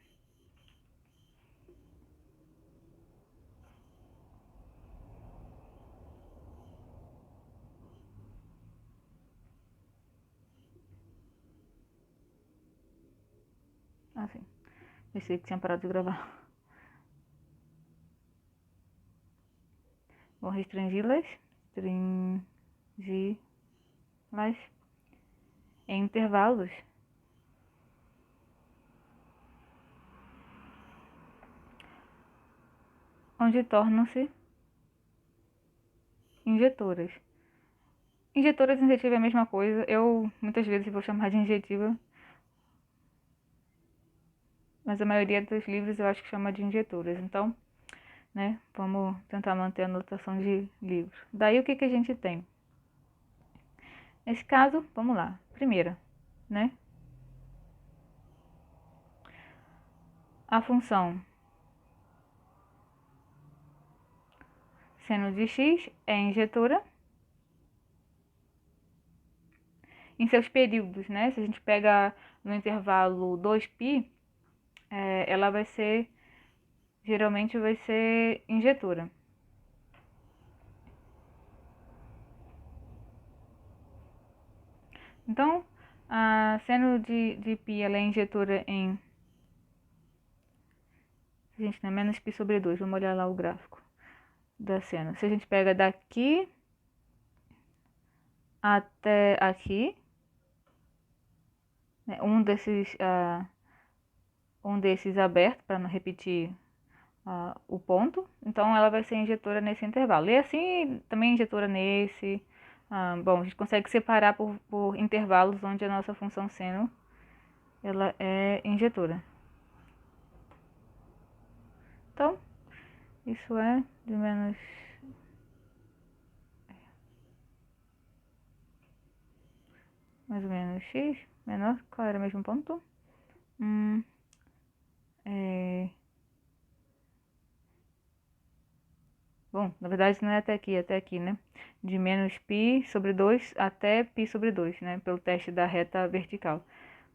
Assim, pensei que tinha parado de gravar. Vou restringi-las em intervalos onde tornam-se injetoras. Injetoras e injetiva é a mesma coisa. Eu muitas vezes vou chamar de injetiva, mas a maioria dos livros eu acho que chama de injetoras. Então, né, vamos tentar manter a notação de livro. Daí o que a gente tem? Nesse caso, vamos lá. Primeira, né? A função seno de x é injetora em seus períodos, né? Se a gente pega no intervalo 2π, ela vai ser, geralmente vai ser injetora. Então, a seno de π ela é injetora em... Gente, não é menos π sobre 2, vamos olhar lá o gráfico da seno. Se a gente pega daqui até aqui, né, um desses aberto, para não repetir o ponto, então ela vai ser injetora nesse intervalo. E assim, também injetora nesse... bom, a gente consegue separar por intervalos onde a nossa função seno ela é injetora. Então, isso é de menos mais ou menos x menor. Qual era o mesmo ponto? Bom, na verdade não é até aqui, né? De menos π sobre 2 até π sobre 2, né? Pelo teste da reta vertical.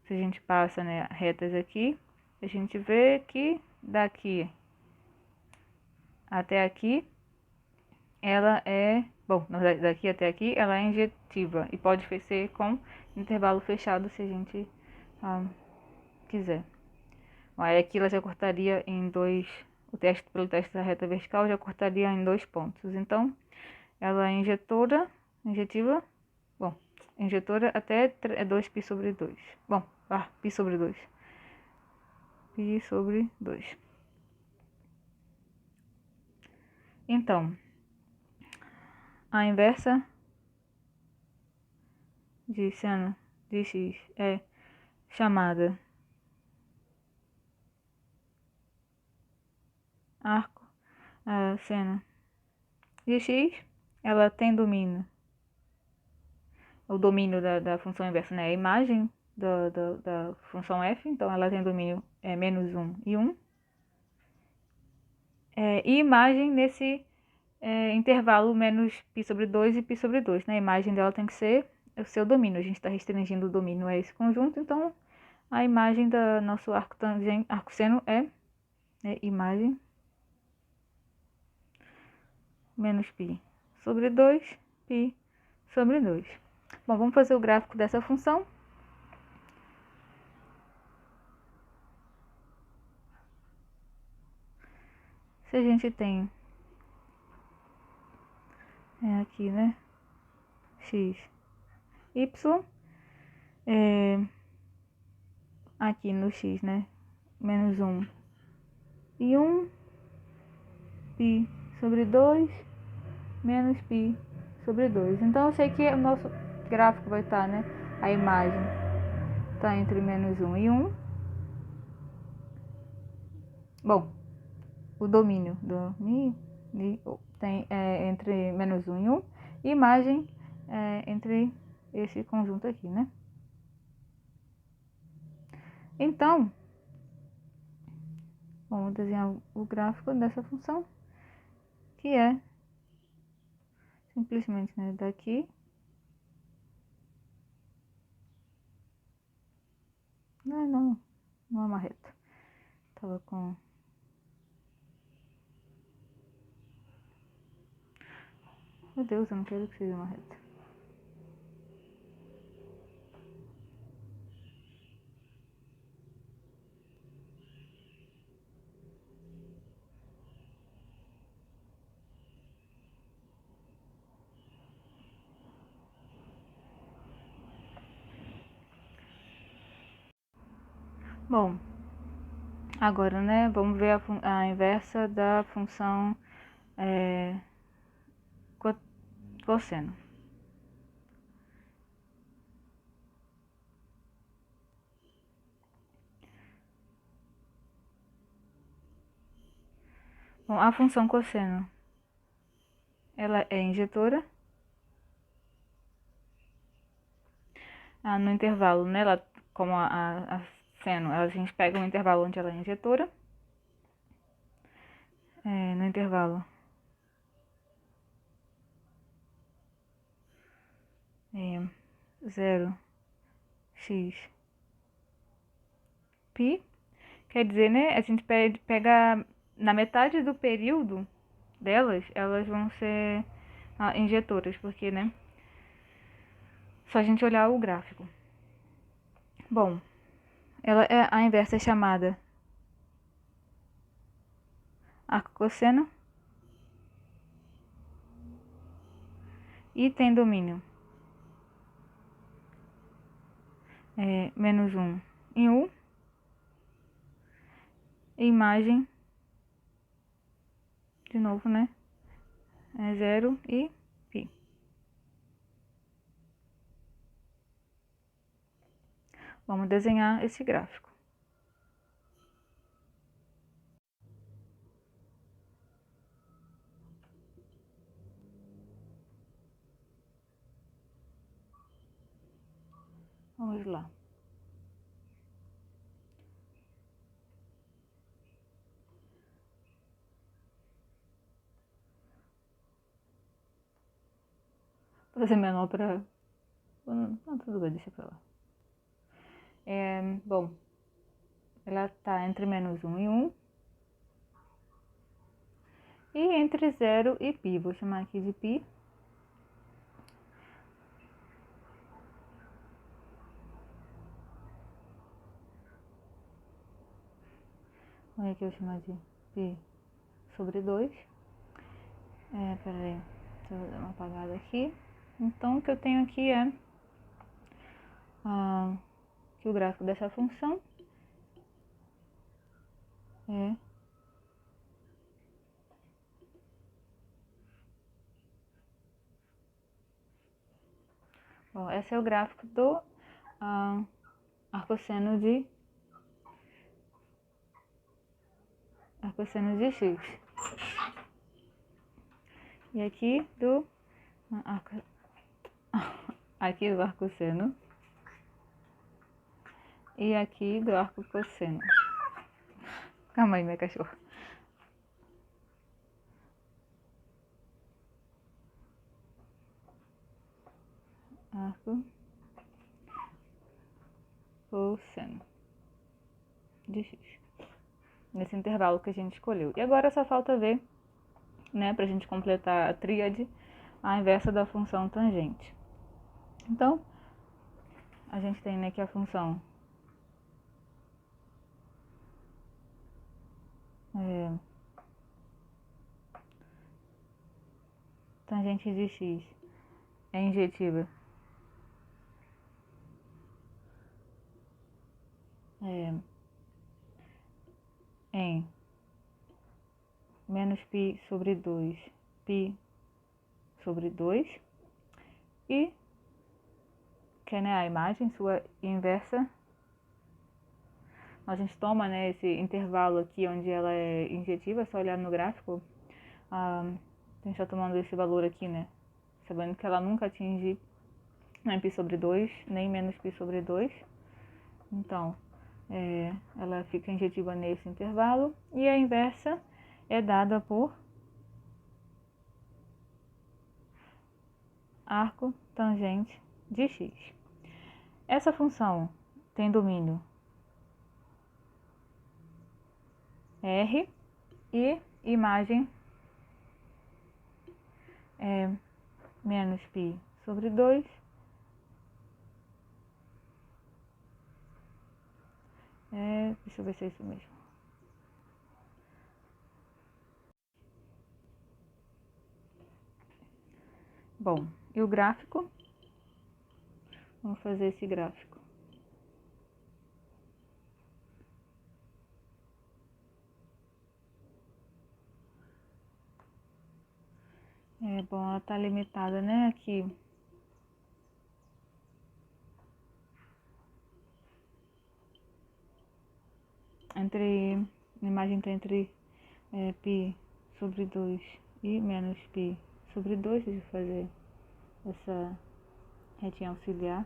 Se a gente passa, né, retas aqui, a gente vê que daqui até aqui, ela é... Bom, na verdade, daqui até aqui, ela é injetiva. E pode ser com intervalo fechado, se a gente quiser. Aí aqui ela já cortaria em dois... pelo teste da reta vertical, já cortaria em 2 pontos. Então, ela é injetiva, bom, injetora até 2π sobre 2. Bom, π sobre 2. Π sobre 2. Então, a inversa de seno de x é chamada arco seno de x. Ela tem domínio. O domínio da função inversa, né? A imagem da função f. Então, ela tem domínio menos 1 e 1. E imagem nesse intervalo menos π sobre 2 e π sobre 2. Né? A imagem dela tem que ser o seu domínio. A gente está restringindo o domínio a esse conjunto, então a imagem do nosso arco seno é imagem menos π sobre 2, π sobre 2. Bom, vamos fazer o gráfico dessa função. Se a gente tem aqui, né, x, y, aqui no x, né, menos 1 e 1, π sobre 2, menos π sobre 2. Então, eu sei que o nosso gráfico vai estar, né, a imagem está entre menos 1 e 1. Bom, o domínio do tem entre menos 1 e 1. E imagem entre esse conjunto aqui, né? Então, vamos desenhar o gráfico dessa função, que é simplesmente, né, daqui não é uma reta. Tava com... Meu Deus, eu não quero que seja uma reta. Bom, agora, né, vamos ver a inversa da função cosseno. Bom, a função cosseno, ela é injetora. No intervalo, né, ela, como a seno, a gente pega um intervalo onde ela é injetora. No intervalo 0, x, π, quer dizer, né, a gente pega na metade do período delas, elas vão ser injetoras, porque, né, só a gente olhar o gráfico. Bom, a inversa é chamada arco cosseno e tem domínio menos 1 em 1, e imagem, de novo, né, 0 e π. Vamos desenhar esse gráfico. Vamos lá. Vou fazer menor para... Não, tudo bem, deixa pra lá. Bom, ela tá entre -1 e 1. E entre 0 e π. Vou chamar aqui de π. Vou aqui eu chamar de π sobre 2. Peraí, deixa eu dar uma apagada aqui. Então, o que eu tenho aqui é que o gráfico dessa função é bom, esse é o gráfico do arcosseno de x. E aqui do aqui do arcosseno e aqui do arcocosseno. Calma aí, minha cachorra. Arcocosseno de x. Nesse intervalo que a gente escolheu. E agora só falta ver, né, pra gente completar a tríade, a inversa da função tangente. Então, a gente tem, né, que a função tangente de x é injetiva em menos π sobre 2, π sobre 2, e que é, né, a imagem, sua inversa. A gente toma, né, esse intervalo aqui onde ela é injetiva, é só olhar no gráfico. A gente está tomando esse valor aqui, né, sabendo que ela nunca atinge nem π sobre 2, nem menos π sobre 2. Então, ela fica injetiva nesse intervalo, e a inversa é dada por arco tangente de x. Essa função tem domínio R e imagem é menos π sobre 2 deixa eu ver se é isso mesmo. Bom, e o gráfico? Vamos fazer esse gráfico. Bom, ela está limitada, né, aqui. A imagem está entre π sobre 2 e menos π sobre 2. Deixa eu fazer essa retinha auxiliar.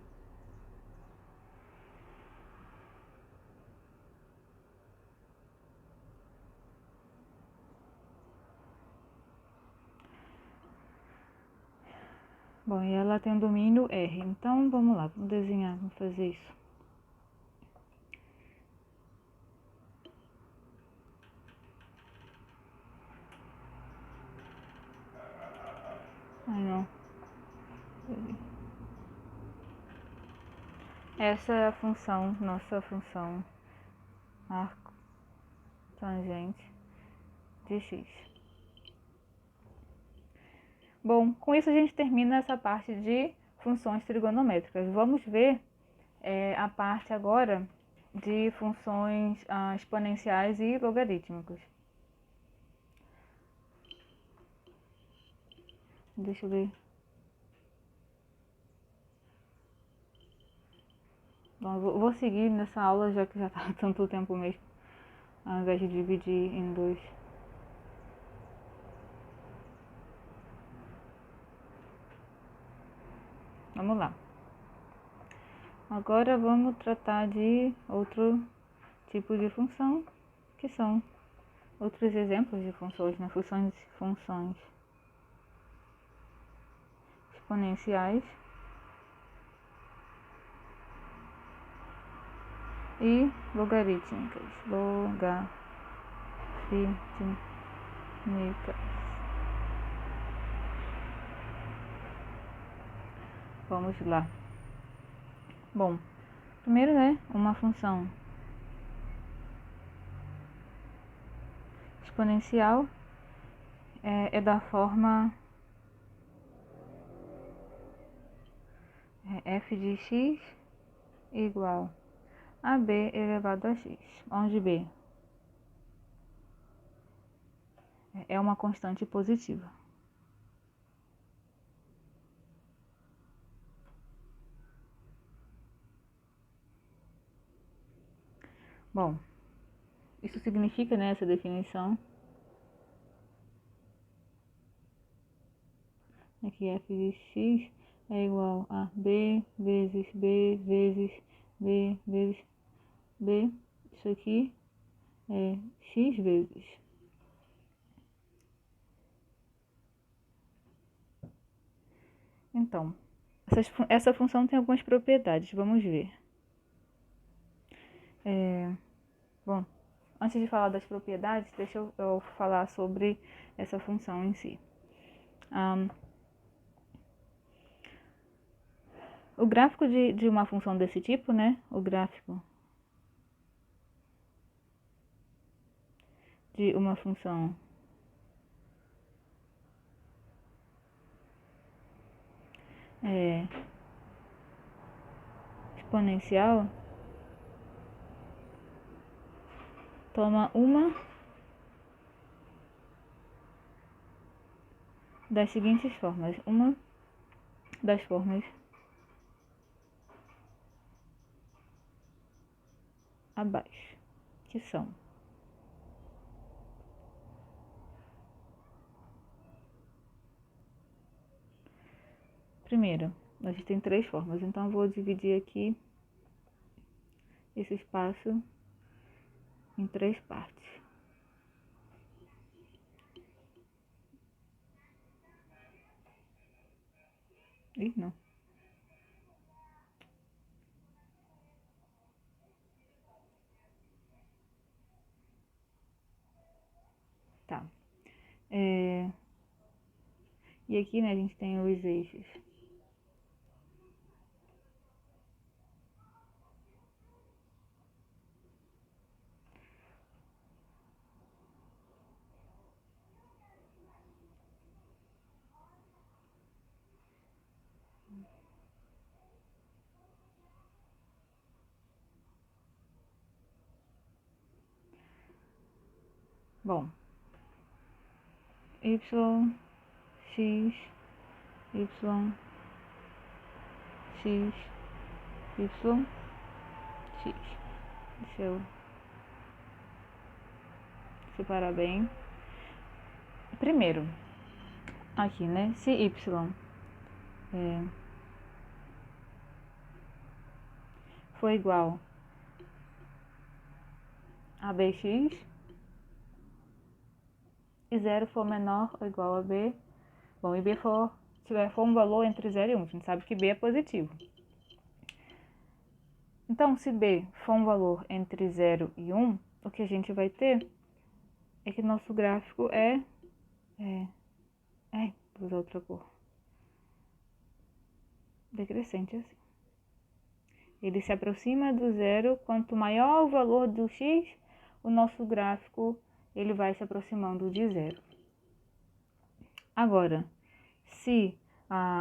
Bom, e ela tem um domínio R. Então, vamos lá, vamos desenhar, vamos fazer isso. Ai, não. Essa é a função, nossa função arco tangente de x. Bom, com isso a gente termina essa parte de funções trigonométricas. Vamos ver a parte agora de funções exponenciais e logarítmicas. Deixa eu ver. Então eu vou seguir nessa aula, já que já tá tanto tempo mesmo, ao invés de dividir em dois. Vamos lá. Agora vamos tratar de outro tipo de função, que são outros exemplos de funções, né? Funções exponenciais e logarítmicas. Vamos lá. Bom, primeiro, né, uma função exponencial é da forma f de x igual a b elevado a x, onde b é uma constante positiva. Bom, isso significa, né, essa definição, aqui f de x é igual a b vezes b vezes b vezes b, isso aqui é x vezes. Então, essa função tem algumas propriedades, vamos ver. Bom, antes de falar das propriedades, deixa eu falar sobre essa função em si. O gráfico de uma função desse tipo, né? O gráfico de uma função exponencial toma uma das seguintes formas. Uma das formas abaixo, que são primeiro, a gente tem três formas, então eu vou dividir aqui esse espaço em três partes. Ih, não. Tá. E aqui, né, a gente tem os eixos. Bom, y, x, y, x, y, x. Deixa eu separar bem. Primeiro, aqui, né? Se y for igual a bx e 0 for menor ou igual a b, bom, e b for um valor entre 0 e 1, a gente sabe que b é positivo. Então, se b for um valor entre 0 e 1, o que a gente vai ter é que nosso gráfico vou usar outra cor, decrescente assim. Ele se aproxima do zero, quanto maior o valor do x, o nosso gráfico ele vai se aproximando de zero. Agora, se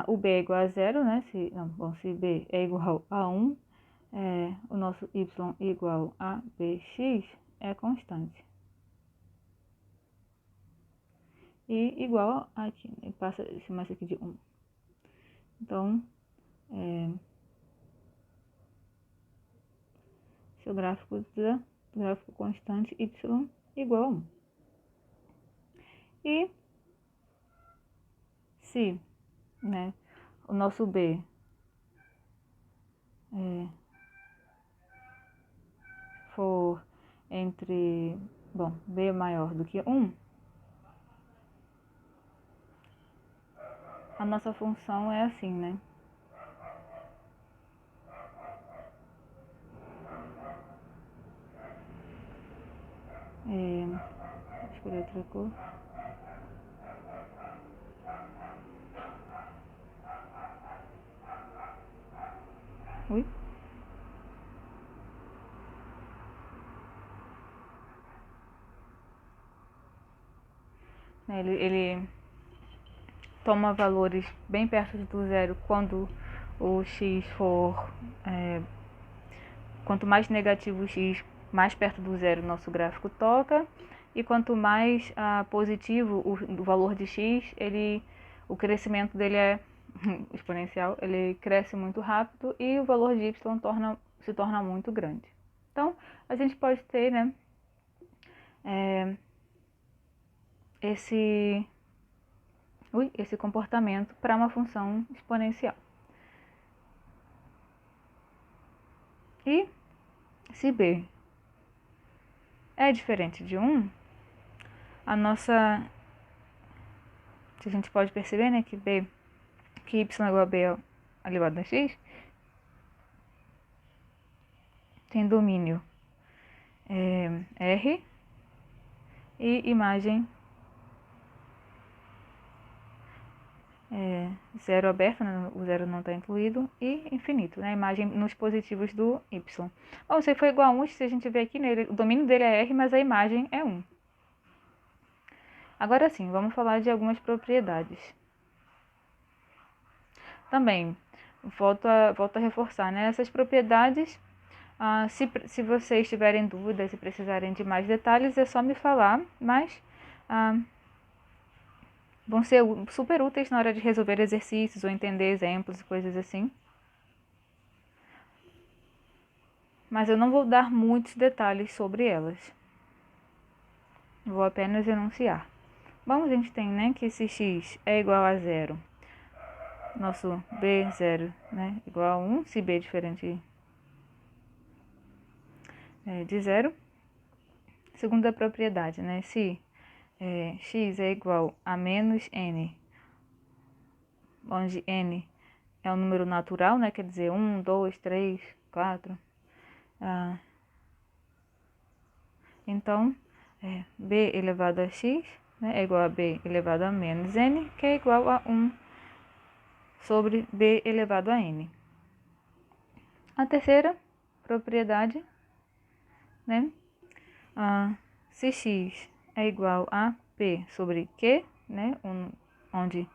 o b é igual a zero, né? Se b é igual a 1, o nosso y igual a bx é constante. E igual aqui, né? Passa a chamar isso aqui de 1. Então, o gráfico constante y igual a 1. E se, né, o nosso b for entre, b é maior do que 1, a nossa função é assim, né? Vou escolher outra cor. Ui. Ele toma valores bem perto do zero quando o x for... quanto mais negativo o x, mais perto do zero o nosso gráfico toca. E quanto mais positivo o valor de x, o crescimento dele é exponencial, ele cresce muito rápido e o valor de y se torna muito grande. Então, a gente pode ter, né, esse comportamento para uma função exponencial. E se b é diferente de 1, a gente pode perceber, né, que y igual a b elevado a x tem domínio R e imagem zero aberto, né? O zero não está incluído, e infinito, né? A imagem nos positivos do y. Bom, se for igual a 1, se a gente ver aqui, né, o domínio dele é R, mas a imagem é 1. Agora sim, vamos falar de algumas propriedades. Também, volto a reforçar, né? Essas propriedades, se vocês tiverem dúvidas e precisarem de mais detalhes, é só me falar, mas vão ser super úteis na hora de resolver exercícios ou entender exemplos e coisas assim. Mas eu não vou dar muitos detalhes sobre elas. Vou apenas enunciar. Bom, a gente tem, né, que se x é igual a 0, nosso b0, né, igual a 1, se b é diferente de 0. Segunda propriedade, né, se x é igual a menos n, onde n é um número natural, né, quer dizer 1, 2, 3, 4. Então, b elevado a x, né, é igual a b elevado a menos n, que é igual a 1 sobre b elevado a n. A terceira propriedade, né, se x é igual a p sobre q, né, onde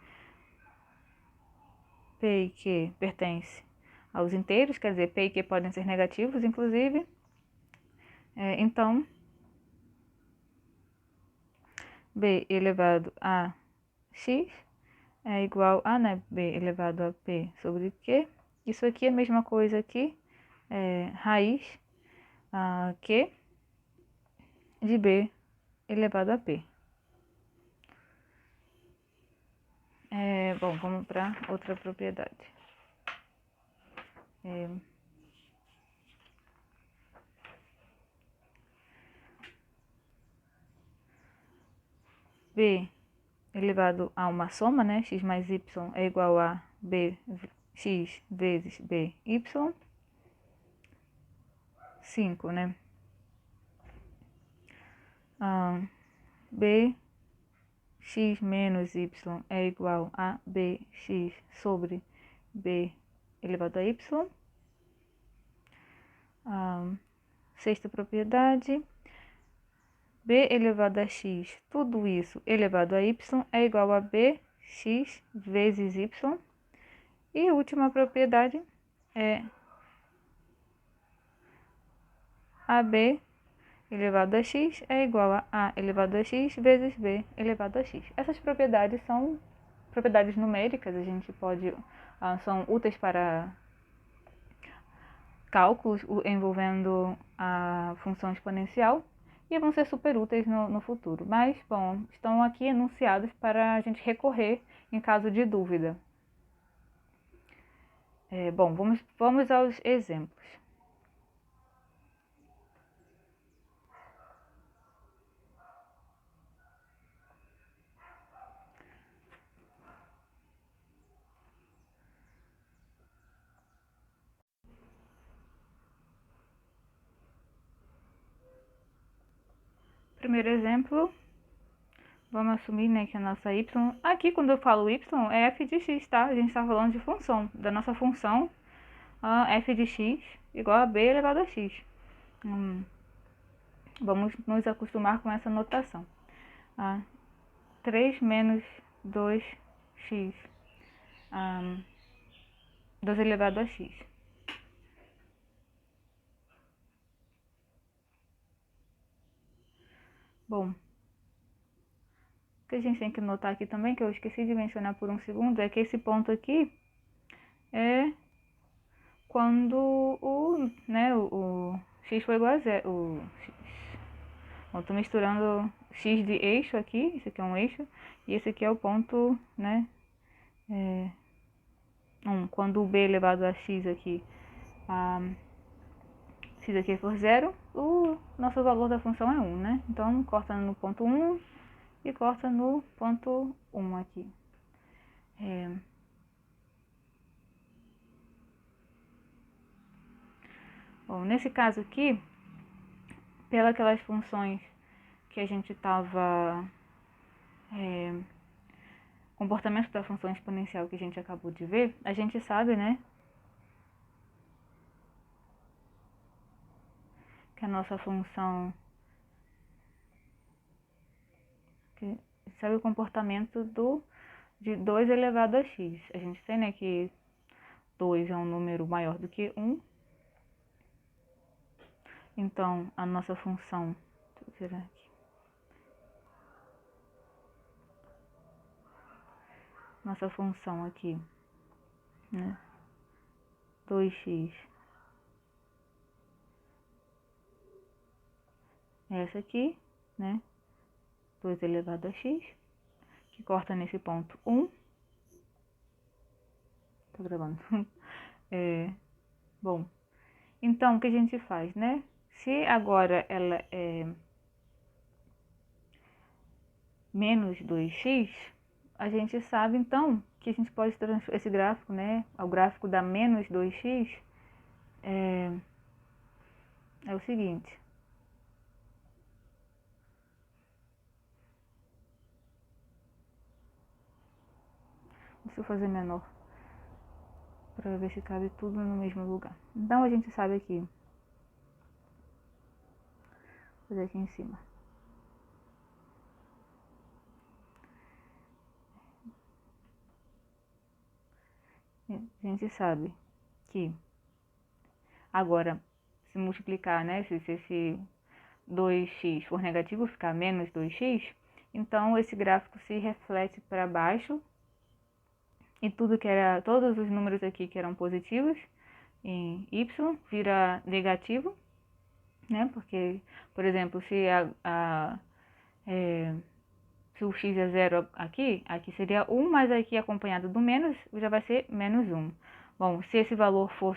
p e q pertencem aos inteiros, quer dizer, p e q podem ser negativos, inclusive, então, b elevado a x é igual a, né, b elevado a p sobre q. Isso aqui é a mesma coisa aqui, raiz q de b elevado a p. Bom, vamos para outra propriedade. B elevado a uma soma, né? X mais y é igual a x vezes by. 5, né? Bx menos y é igual a bx sobre b elevado a y. Sexta propriedade, b elevado a x, tudo isso elevado a y é igual a bx vezes y. E a última propriedade é ab elevado a x é igual a elevado a x vezes b elevado a x. Essas propriedades são propriedades numéricas, a gente pode, são úteis para cálculos envolvendo a função exponencial e vão ser super úteis no futuro. Mas, bom, estão aqui enunciados para a gente recorrer em caso de dúvida. Bom, vamos aos exemplos. Primeiro exemplo, vamos assumir, né, que a nossa y... Aqui, quando eu falo y, é f de x, tá? A gente está falando de função, da nossa função f de x igual a b elevado a x. Vamos nos acostumar com essa notação. 3 menos 2x, 2 elevado a x. Bom, o que a gente tem que notar aqui também, que eu esqueci de mencionar por um segundo, é que esse ponto aqui é quando o x foi igual a zero. Estou misturando x de eixo aqui, esse aqui é um eixo, e esse aqui é o ponto, né? Quando o b elevado a x aqui, x aqui for zero, o nosso valor da função é 1, né? Então, corta no ponto 1 e corta no ponto 1 aqui. Bom, nesse caso aqui, pelas funções que a gente estava... comportamento da função exponencial que a gente acabou de ver, a gente sabe, né, que a nossa função... sabe o comportamento de 2 elevado a x. A gente tem, né, que 2 é um número maior do que 1. Então, a nossa função... Deixa eu tirar aqui. Nossa função aqui, né, 2x, essa aqui, né, 2 elevado a x, que corta nesse ponto 1. Tô gravando. Bom, então, o que a gente faz, né? Se agora ela é menos 2x, a gente sabe, então, que a gente pode transformar esse gráfico, né? O gráfico da menos 2x é o seguinte. Deixa eu fazer menor, para ver se cabe tudo no mesmo lugar. Então, a gente sabe aqui. Vou fazer aqui em cima. A gente sabe que agora, se multiplicar, né, se esse 2x for negativo, ficar menos 2x, então esse gráfico se reflete para baixo e todos os números aqui que eram positivos em y vira negativo, né, porque, por exemplo, se se o x é 0 aqui seria 1, mas aqui acompanhado do menos, já vai ser menos 1. Bom, se esse valor for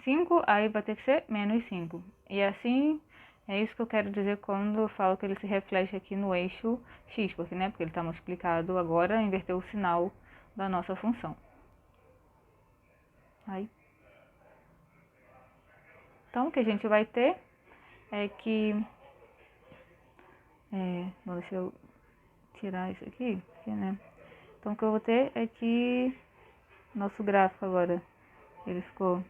5, aí vai ter que ser menos 5. E assim, é isso que eu quero dizer quando eu falo que ele se reflete aqui no eixo x, porque ele está multiplicado agora, inverteu o sinal da nossa função. Aí. Então, o que a gente vai ter é que... deixa eu tirar isso aqui, porque, né? Então, o que eu vou ter é que nosso gráfico agora, ele ficou...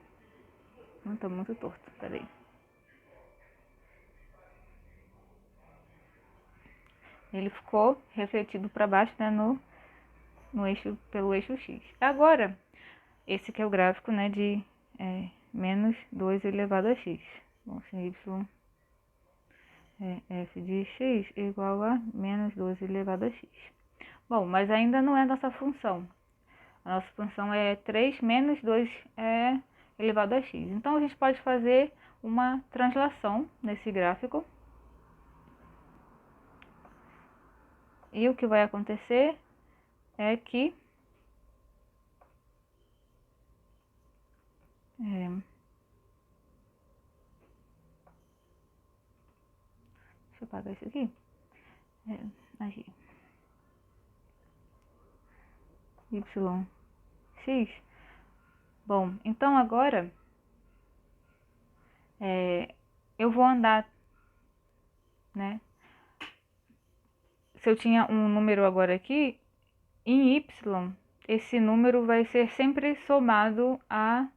Não, tá muito torto, peraí. Ele ficou refletido para baixo, né, no eixo, pelo eixo x. Agora, esse aqui é o gráfico, né, de menos 2 elevado a x. Bom, se y é f de x igual a menos 2 elevado a x. Bom, mas ainda não é nossa função. A nossa função é 3 menos 2 elevado a x. Então, a gente pode fazer uma translação nesse gráfico. E o que vai acontecer é que deixa eu apagar isso aqui. Aqui. YX. Bom, então agora eu vou andar, né? Se eu tinha um número agora aqui, em Y, esse número vai ser sempre somado a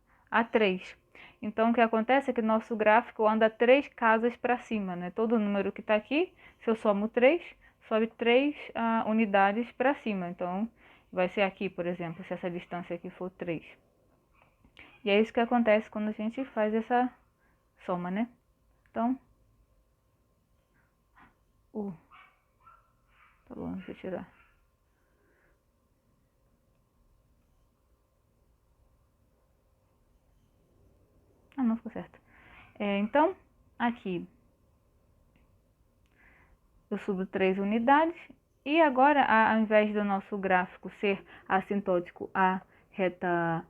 3. Então, o que acontece é que nosso gráfico anda 3 casas para cima, né? Todo número que está aqui, se eu somo 3, sobe 3 unidades para cima. Então, vai ser aqui, por exemplo, se essa distância aqui for 3. E é isso que acontece quando a gente faz essa soma, né? Então, tá bom, deixa eu tirar. Não ficou certo. Então, aqui eu subo 3 unidades e agora, ao invés do nosso gráfico ser assintótico à reta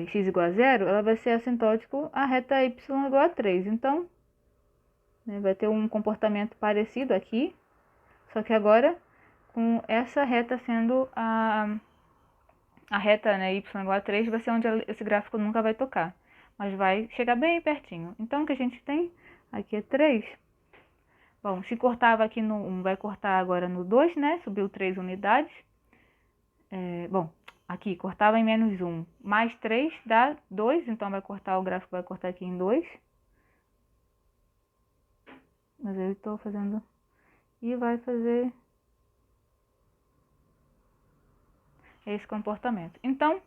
x igual a 0, ela vai ser assintótico à reta y igual a 3. Então, né, vai ter um comportamento parecido aqui, só que agora com essa reta sendo a reta, né, y igual a 3, vai ser onde esse gráfico nunca vai tocar, mas vai chegar bem pertinho. Então, o que a gente tem aqui é 3. Bom, se cortava aqui no 1, vai cortar agora no 2, né? Subiu 3 unidades. Bom, aqui cortava em menos 1, mais 3 dá 2, então vai cortar, o gráfico vai cortar aqui em 2. Mas eu estou fazendo... E vai fazer esse comportamento. Então,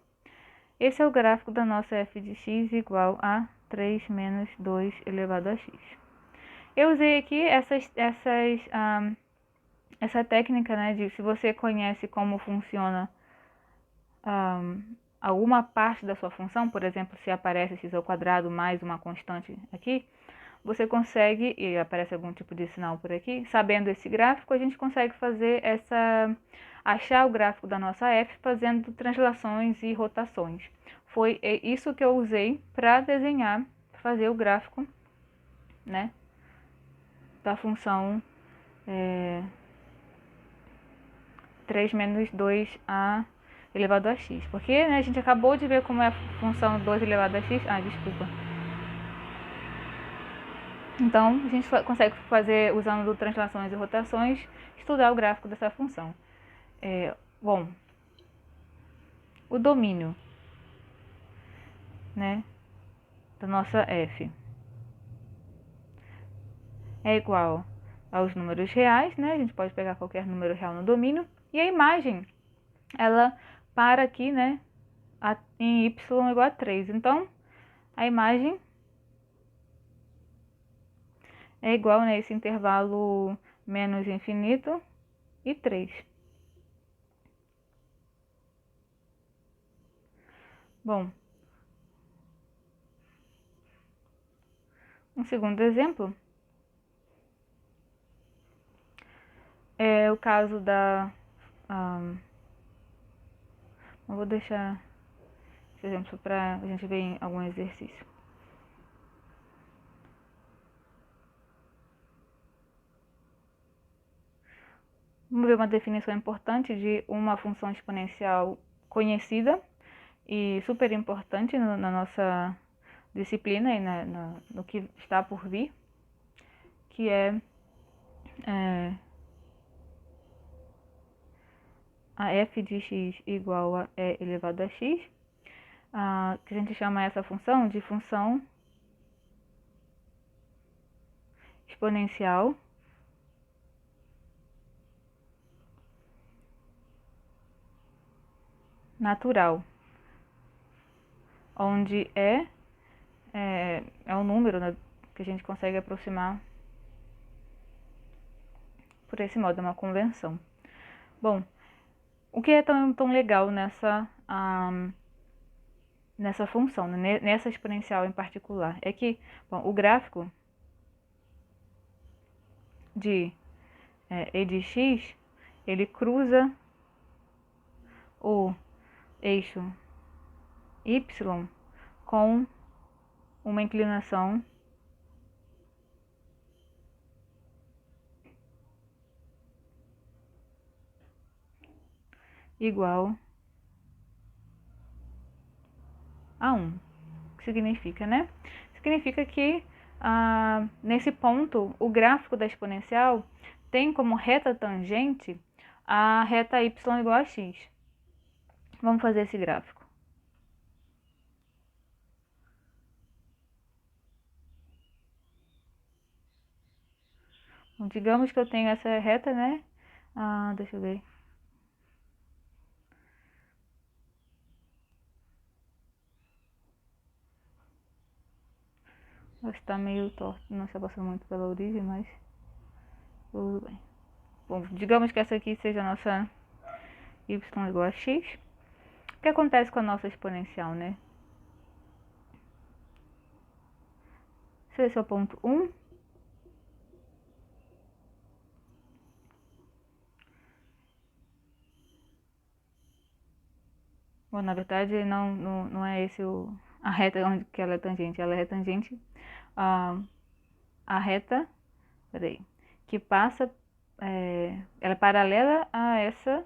esse é o gráfico da nossa f de x igual a 3 menos 2 elevado a x. Eu usei aqui essa técnica, né, de se você conhece como funciona alguma parte da sua função, por exemplo, se aparece x ao quadrado mais uma constante aqui, você consegue, e aparece algum tipo de sinal por aqui, sabendo esse gráfico, a gente consegue fazer achar o gráfico da nossa f fazendo translações e rotações. Foi isso que eu usei para desenhar, fazer o gráfico, né, da função 3 menos 2a elevado a x. Porque, né, a gente acabou de ver como é a função 2 elevado a x. Desculpa. Então, a gente consegue fazer, usando translações e rotações, estudar o gráfico dessa função. Bom, o domínio, né, da nossa f é igual aos números reais, né? A gente pode pegar qualquer número real no domínio. E a imagem, ela para aqui, né, em y igual a 3. Então, a imagem é igual, né, esse intervalo menos infinito e 3. Bom, um segundo exemplo é o caso da... eu vou deixar esse exemplo para a gente ver em algum exercício. Vamos ver uma definição importante de uma função exponencial conhecida e super importante na nossa disciplina e no que está por vir, que é a f de x igual a e elevado a x, que a gente chama essa função de função exponencial natural, onde é um número, né, que a gente consegue aproximar por esse modo, é uma convenção. Bom, o que é tão legal nessa função, né? Nessa exponencial em particular. É que, bom, o gráfico de e de x, ele cruza o eixo y com uma inclinação igual a 1. O que significa, né? Significa que nesse ponto, o gráfico da exponencial tem como reta tangente a reta y igual a x. Vamos fazer esse gráfico. Então, digamos que eu tenho essa reta, né? Deixa eu ver. Acho que está meio torto, não está passando muito pela origem, mas tudo bem. Bom, digamos que essa aqui seja a nossa y igual a x. O que acontece com a nossa exponencial, né? Se esse é o ponto 1, bom, na verdade não é esse a reta onde que ela é tangente a reta, peraí, que passa, ela é paralela a essa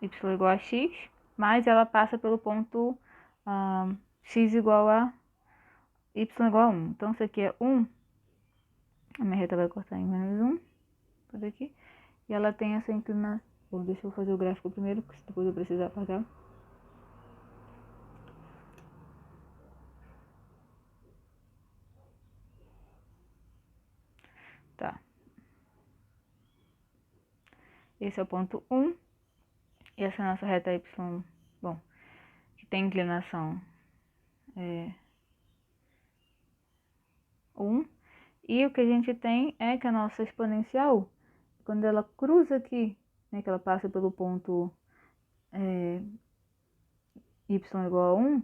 y igual a x, mas ela passa pelo ponto x igual a y igual a 1. Então, isso aqui é 1, a minha reta vai cortar em menos 1, por aqui, e ela tem essa inclinação. Bom, deixa eu fazer o gráfico primeiro, porque depois eu precisar apagar. Tá. Esse é o ponto 1, e essa é a nossa reta y, bom, que tem inclinação 1. E o que a gente tem é que a nossa exponencial, quando ela cruza aqui, né, que ela passa pelo ponto y igual a 1,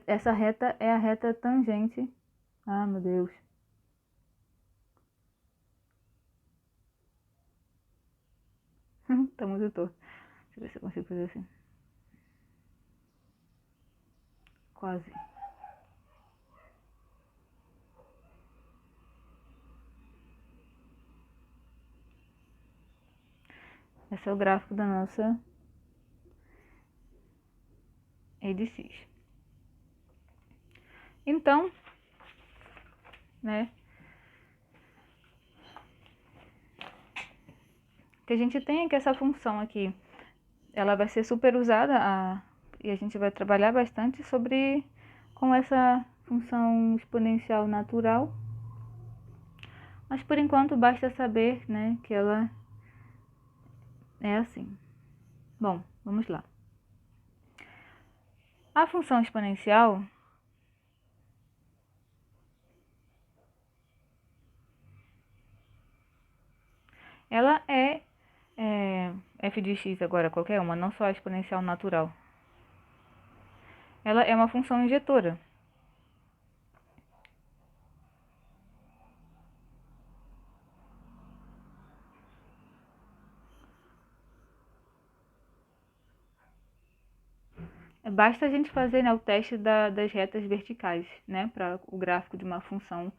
essa reta é a reta tangente. Meu Deus. Tá muito torto. Deixa eu ver se eu consigo fazer assim. Quase. Esse é o gráfico da nossa e de x. Então, né, o que a gente tem é que essa função aqui, ela vai ser super usada e a gente vai trabalhar bastante com essa função exponencial natural. Mas por enquanto basta saber, né, que ela é assim. Bom, vamos lá. A função exponencial ela é f de x agora, qualquer uma, não só a exponencial natural. Ela é uma função injetora. Basta a gente fazer, né, o teste das retas verticais, né, para o gráfico de uma função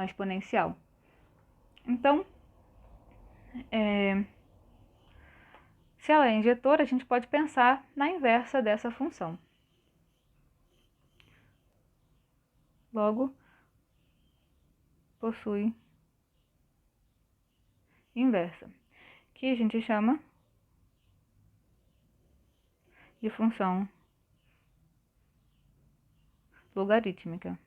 exponencial. Então, se ela é injetora, a gente pode pensar na inversa dessa função. Logo, possui inversa, que a gente chama de função logarítmica.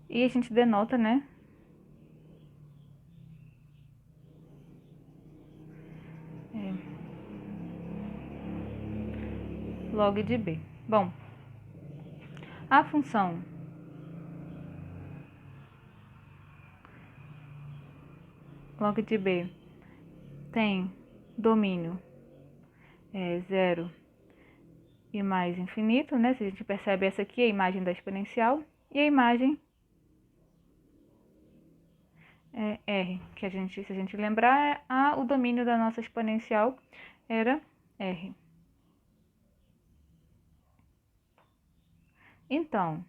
E a gente denota, né, log de b. Bom, A função log de b tem domínio 0 e mais infinito, né? Se a gente percebe, essa aqui é a imagem da exponencial, e a imagem é R, que se a gente lembrar, o domínio da nossa exponencial era R. Então,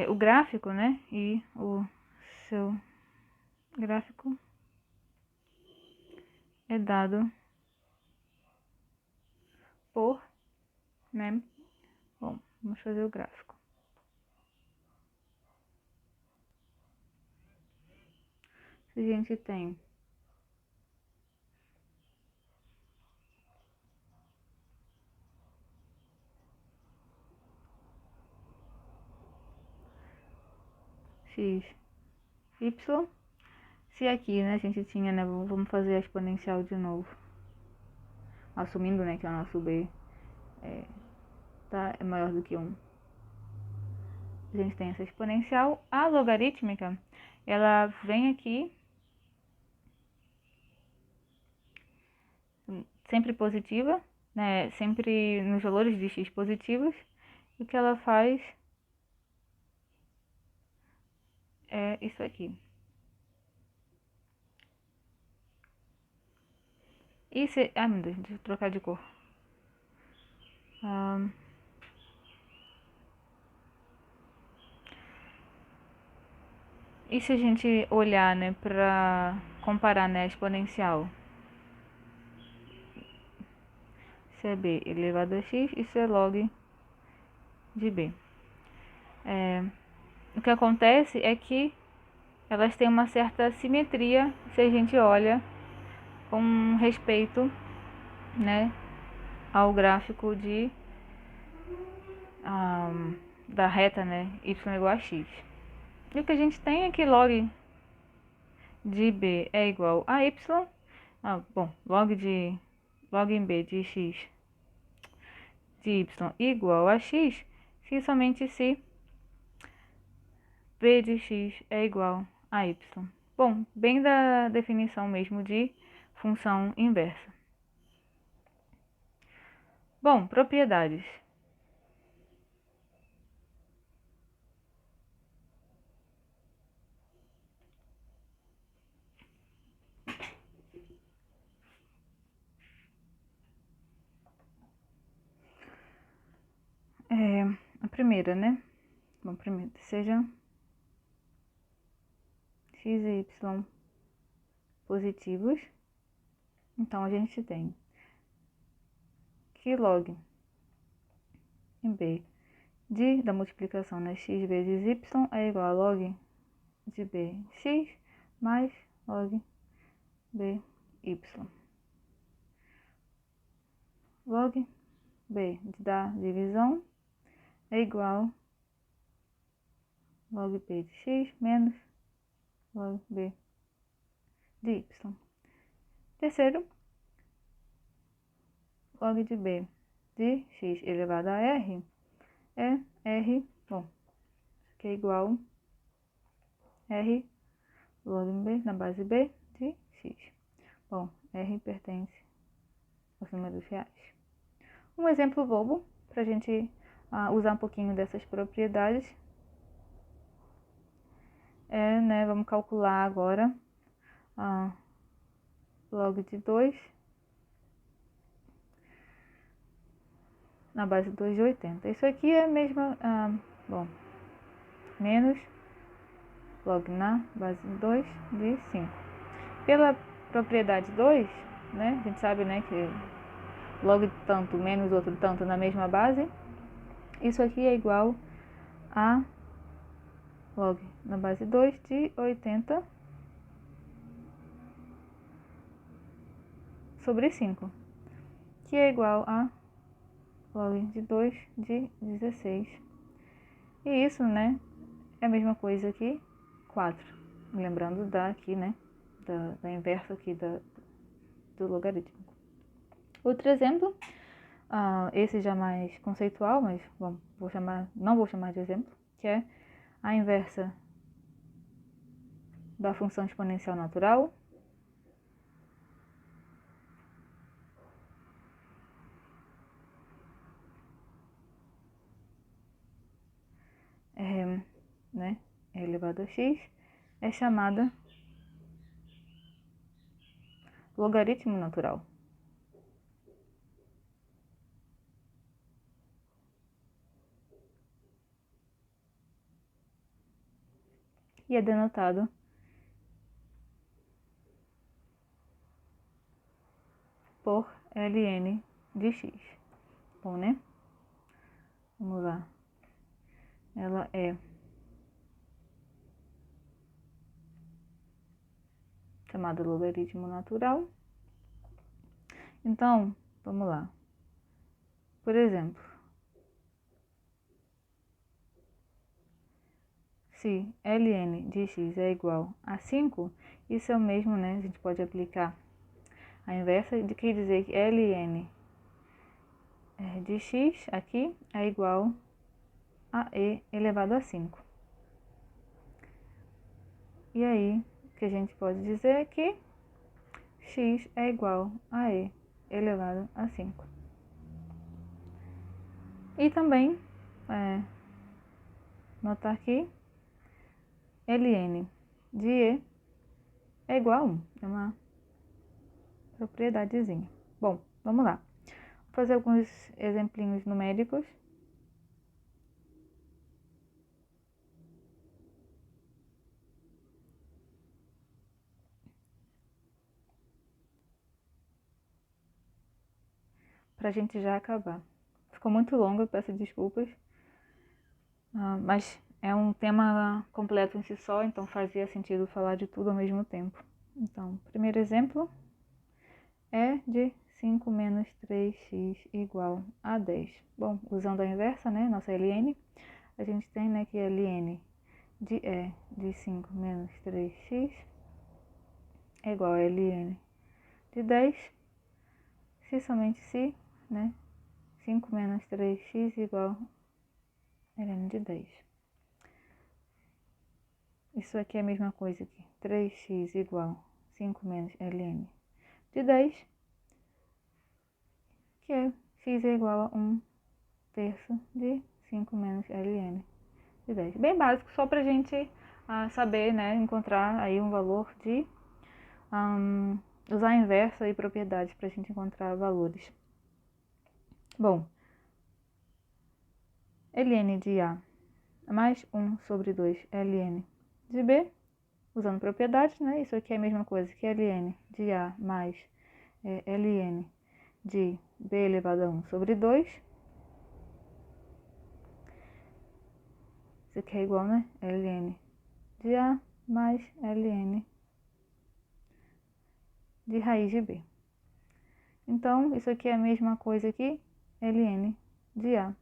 o gráfico, né? E o seu gráfico é dado por, né? Bom, vamos fazer o gráfico. Se a gente tem x, y, se aqui, né, a gente tinha, né, vamos fazer a exponencial de novo, assumindo, né, que o nosso b é maior do que 1. A gente tem essa exponencial. A logarítmica, ela vem aqui sempre positiva, né, sempre nos valores de x positivos, e o que ela faz é isso aqui. E se... Ai, meu Deus, deixa eu trocar de cor. E se a gente olhar, né, para comparar, né, a exponencial? Isso é b elevado a x, isso é log de b. O que acontece é que elas têm uma certa simetria se a gente olha com respeito, né, ao gráfico da reta, né, y igual a x. E o que a gente tem é que log de b é igual a y. Log em b de x de y igual a x, se somente se b de x é igual a y. Bom, bem da definição mesmo de função inversa. Bom, propriedades. A primeira, né? Bom, primeiro, seja x e y positivos, então a gente tem que log em b da multiplicação, né, x vezes y é igual a log de b x mais log b y. Log b da divisão é igual a log b de x menos log b de y. Terceiro, log de b de x elevado a r é r, bom, isso aqui é igual a r log b na base b de x. Bom, r pertence aos números reais. Um exemplo bobo, para a gente usar um pouquinho dessas propriedades, né, vamos calcular agora log de 2 na base 2 de 80. Isso aqui é a mesma, menos log na base 2 de 5. Pela propriedade 2, né, a gente sabe, né, que log de tanto menos outro tanto na mesma base, isso aqui é igual a log na base 2 de 80 sobre 5, que é igual a log de 2 de 16. E isso, né, é a mesma coisa aqui, 4. Lembrando aqui, né, da inversa aqui do logaritmo. Outro exemplo, esse já mais conceitual, mas bom, não vou chamar de exemplo, que é a inversa da função exponencial natural. Né, e elevado a x, é chamada logaritmo natural. E é denotado por ln de x. Bom, né? Vamos lá. Ela é chamada logaritmo natural. Então, vamos lá. Por exemplo, se ln de x é igual a 5, isso é o mesmo, né? A gente pode aplicar a inversa de que dizer que ln de x aqui é igual a e elevado a 5. E aí, o que a gente pode dizer é que x é igual a e elevado a 5. E também, notar que ln de e é igual a 1. É uma propriedadezinha. Bom, vamos lá. Vou fazer alguns exemplinhos numéricos. Para a gente já acabar. Ficou muito longo, eu peço desculpas. Mas é um tema completo em si só, então fazia sentido falar de tudo ao mesmo tempo. Então, primeiro exemplo é de 5 menos 3x igual a 10. Bom, usando a inversa, né, nossa ln, a gente tem, né, que ln de 5 menos 3x é igual a ln de 10, se somente se, né, 5 menos 3x igual a ln de 10. Isso aqui é a mesma coisa que 3x igual a 5 menos ln de 10, que é x é igual a 1 terço de 5 menos ln de 10. Bem básico, só pra gente saber, né, encontrar aí um valor de... usar a inversa e propriedades pra gente encontrar valores. Bom, ln de A mais 1 sobre 2 ln de B, usando propriedades, né? Isso aqui é a mesma coisa que ln de A mais ln de B elevado a 1 sobre 2. Isso aqui é igual, né? ln de A mais ln de raiz de B. Então, isso aqui é a mesma coisa que ln de A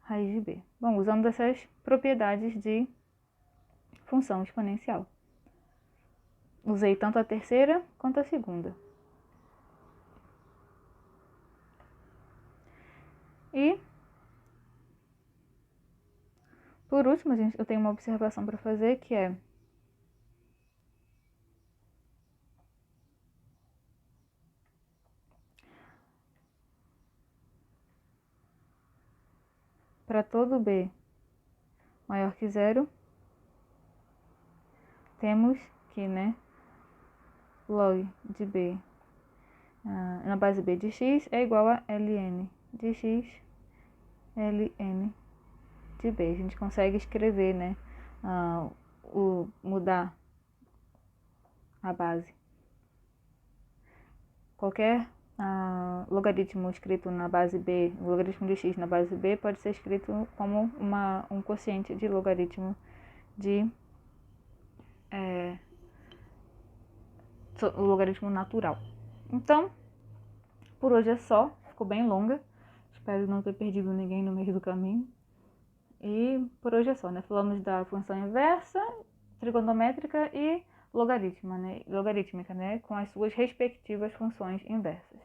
raiz de B. Bom, usando essas propriedades de função exponencial. Usei tanto a terceira quanto a segunda. E, por último, eu tenho uma observação para fazer, que é para todo B maior que zero, temos que, né, log de B na base B de x é igual a ln de x, ln de B. A gente consegue escrever, né, mudar a base. Qualquer logaritmo escrito na base B, o logaritmo de x na base B pode ser escrito como um quociente de logaritmo de o logaritmo natural. Então, por hoje é só, ficou bem longa, espero não ter perdido ninguém no meio do caminho. E por hoje é só, né? Falamos da função inversa, trigonométrica e logarítmica, né? Com as suas respectivas funções inversas.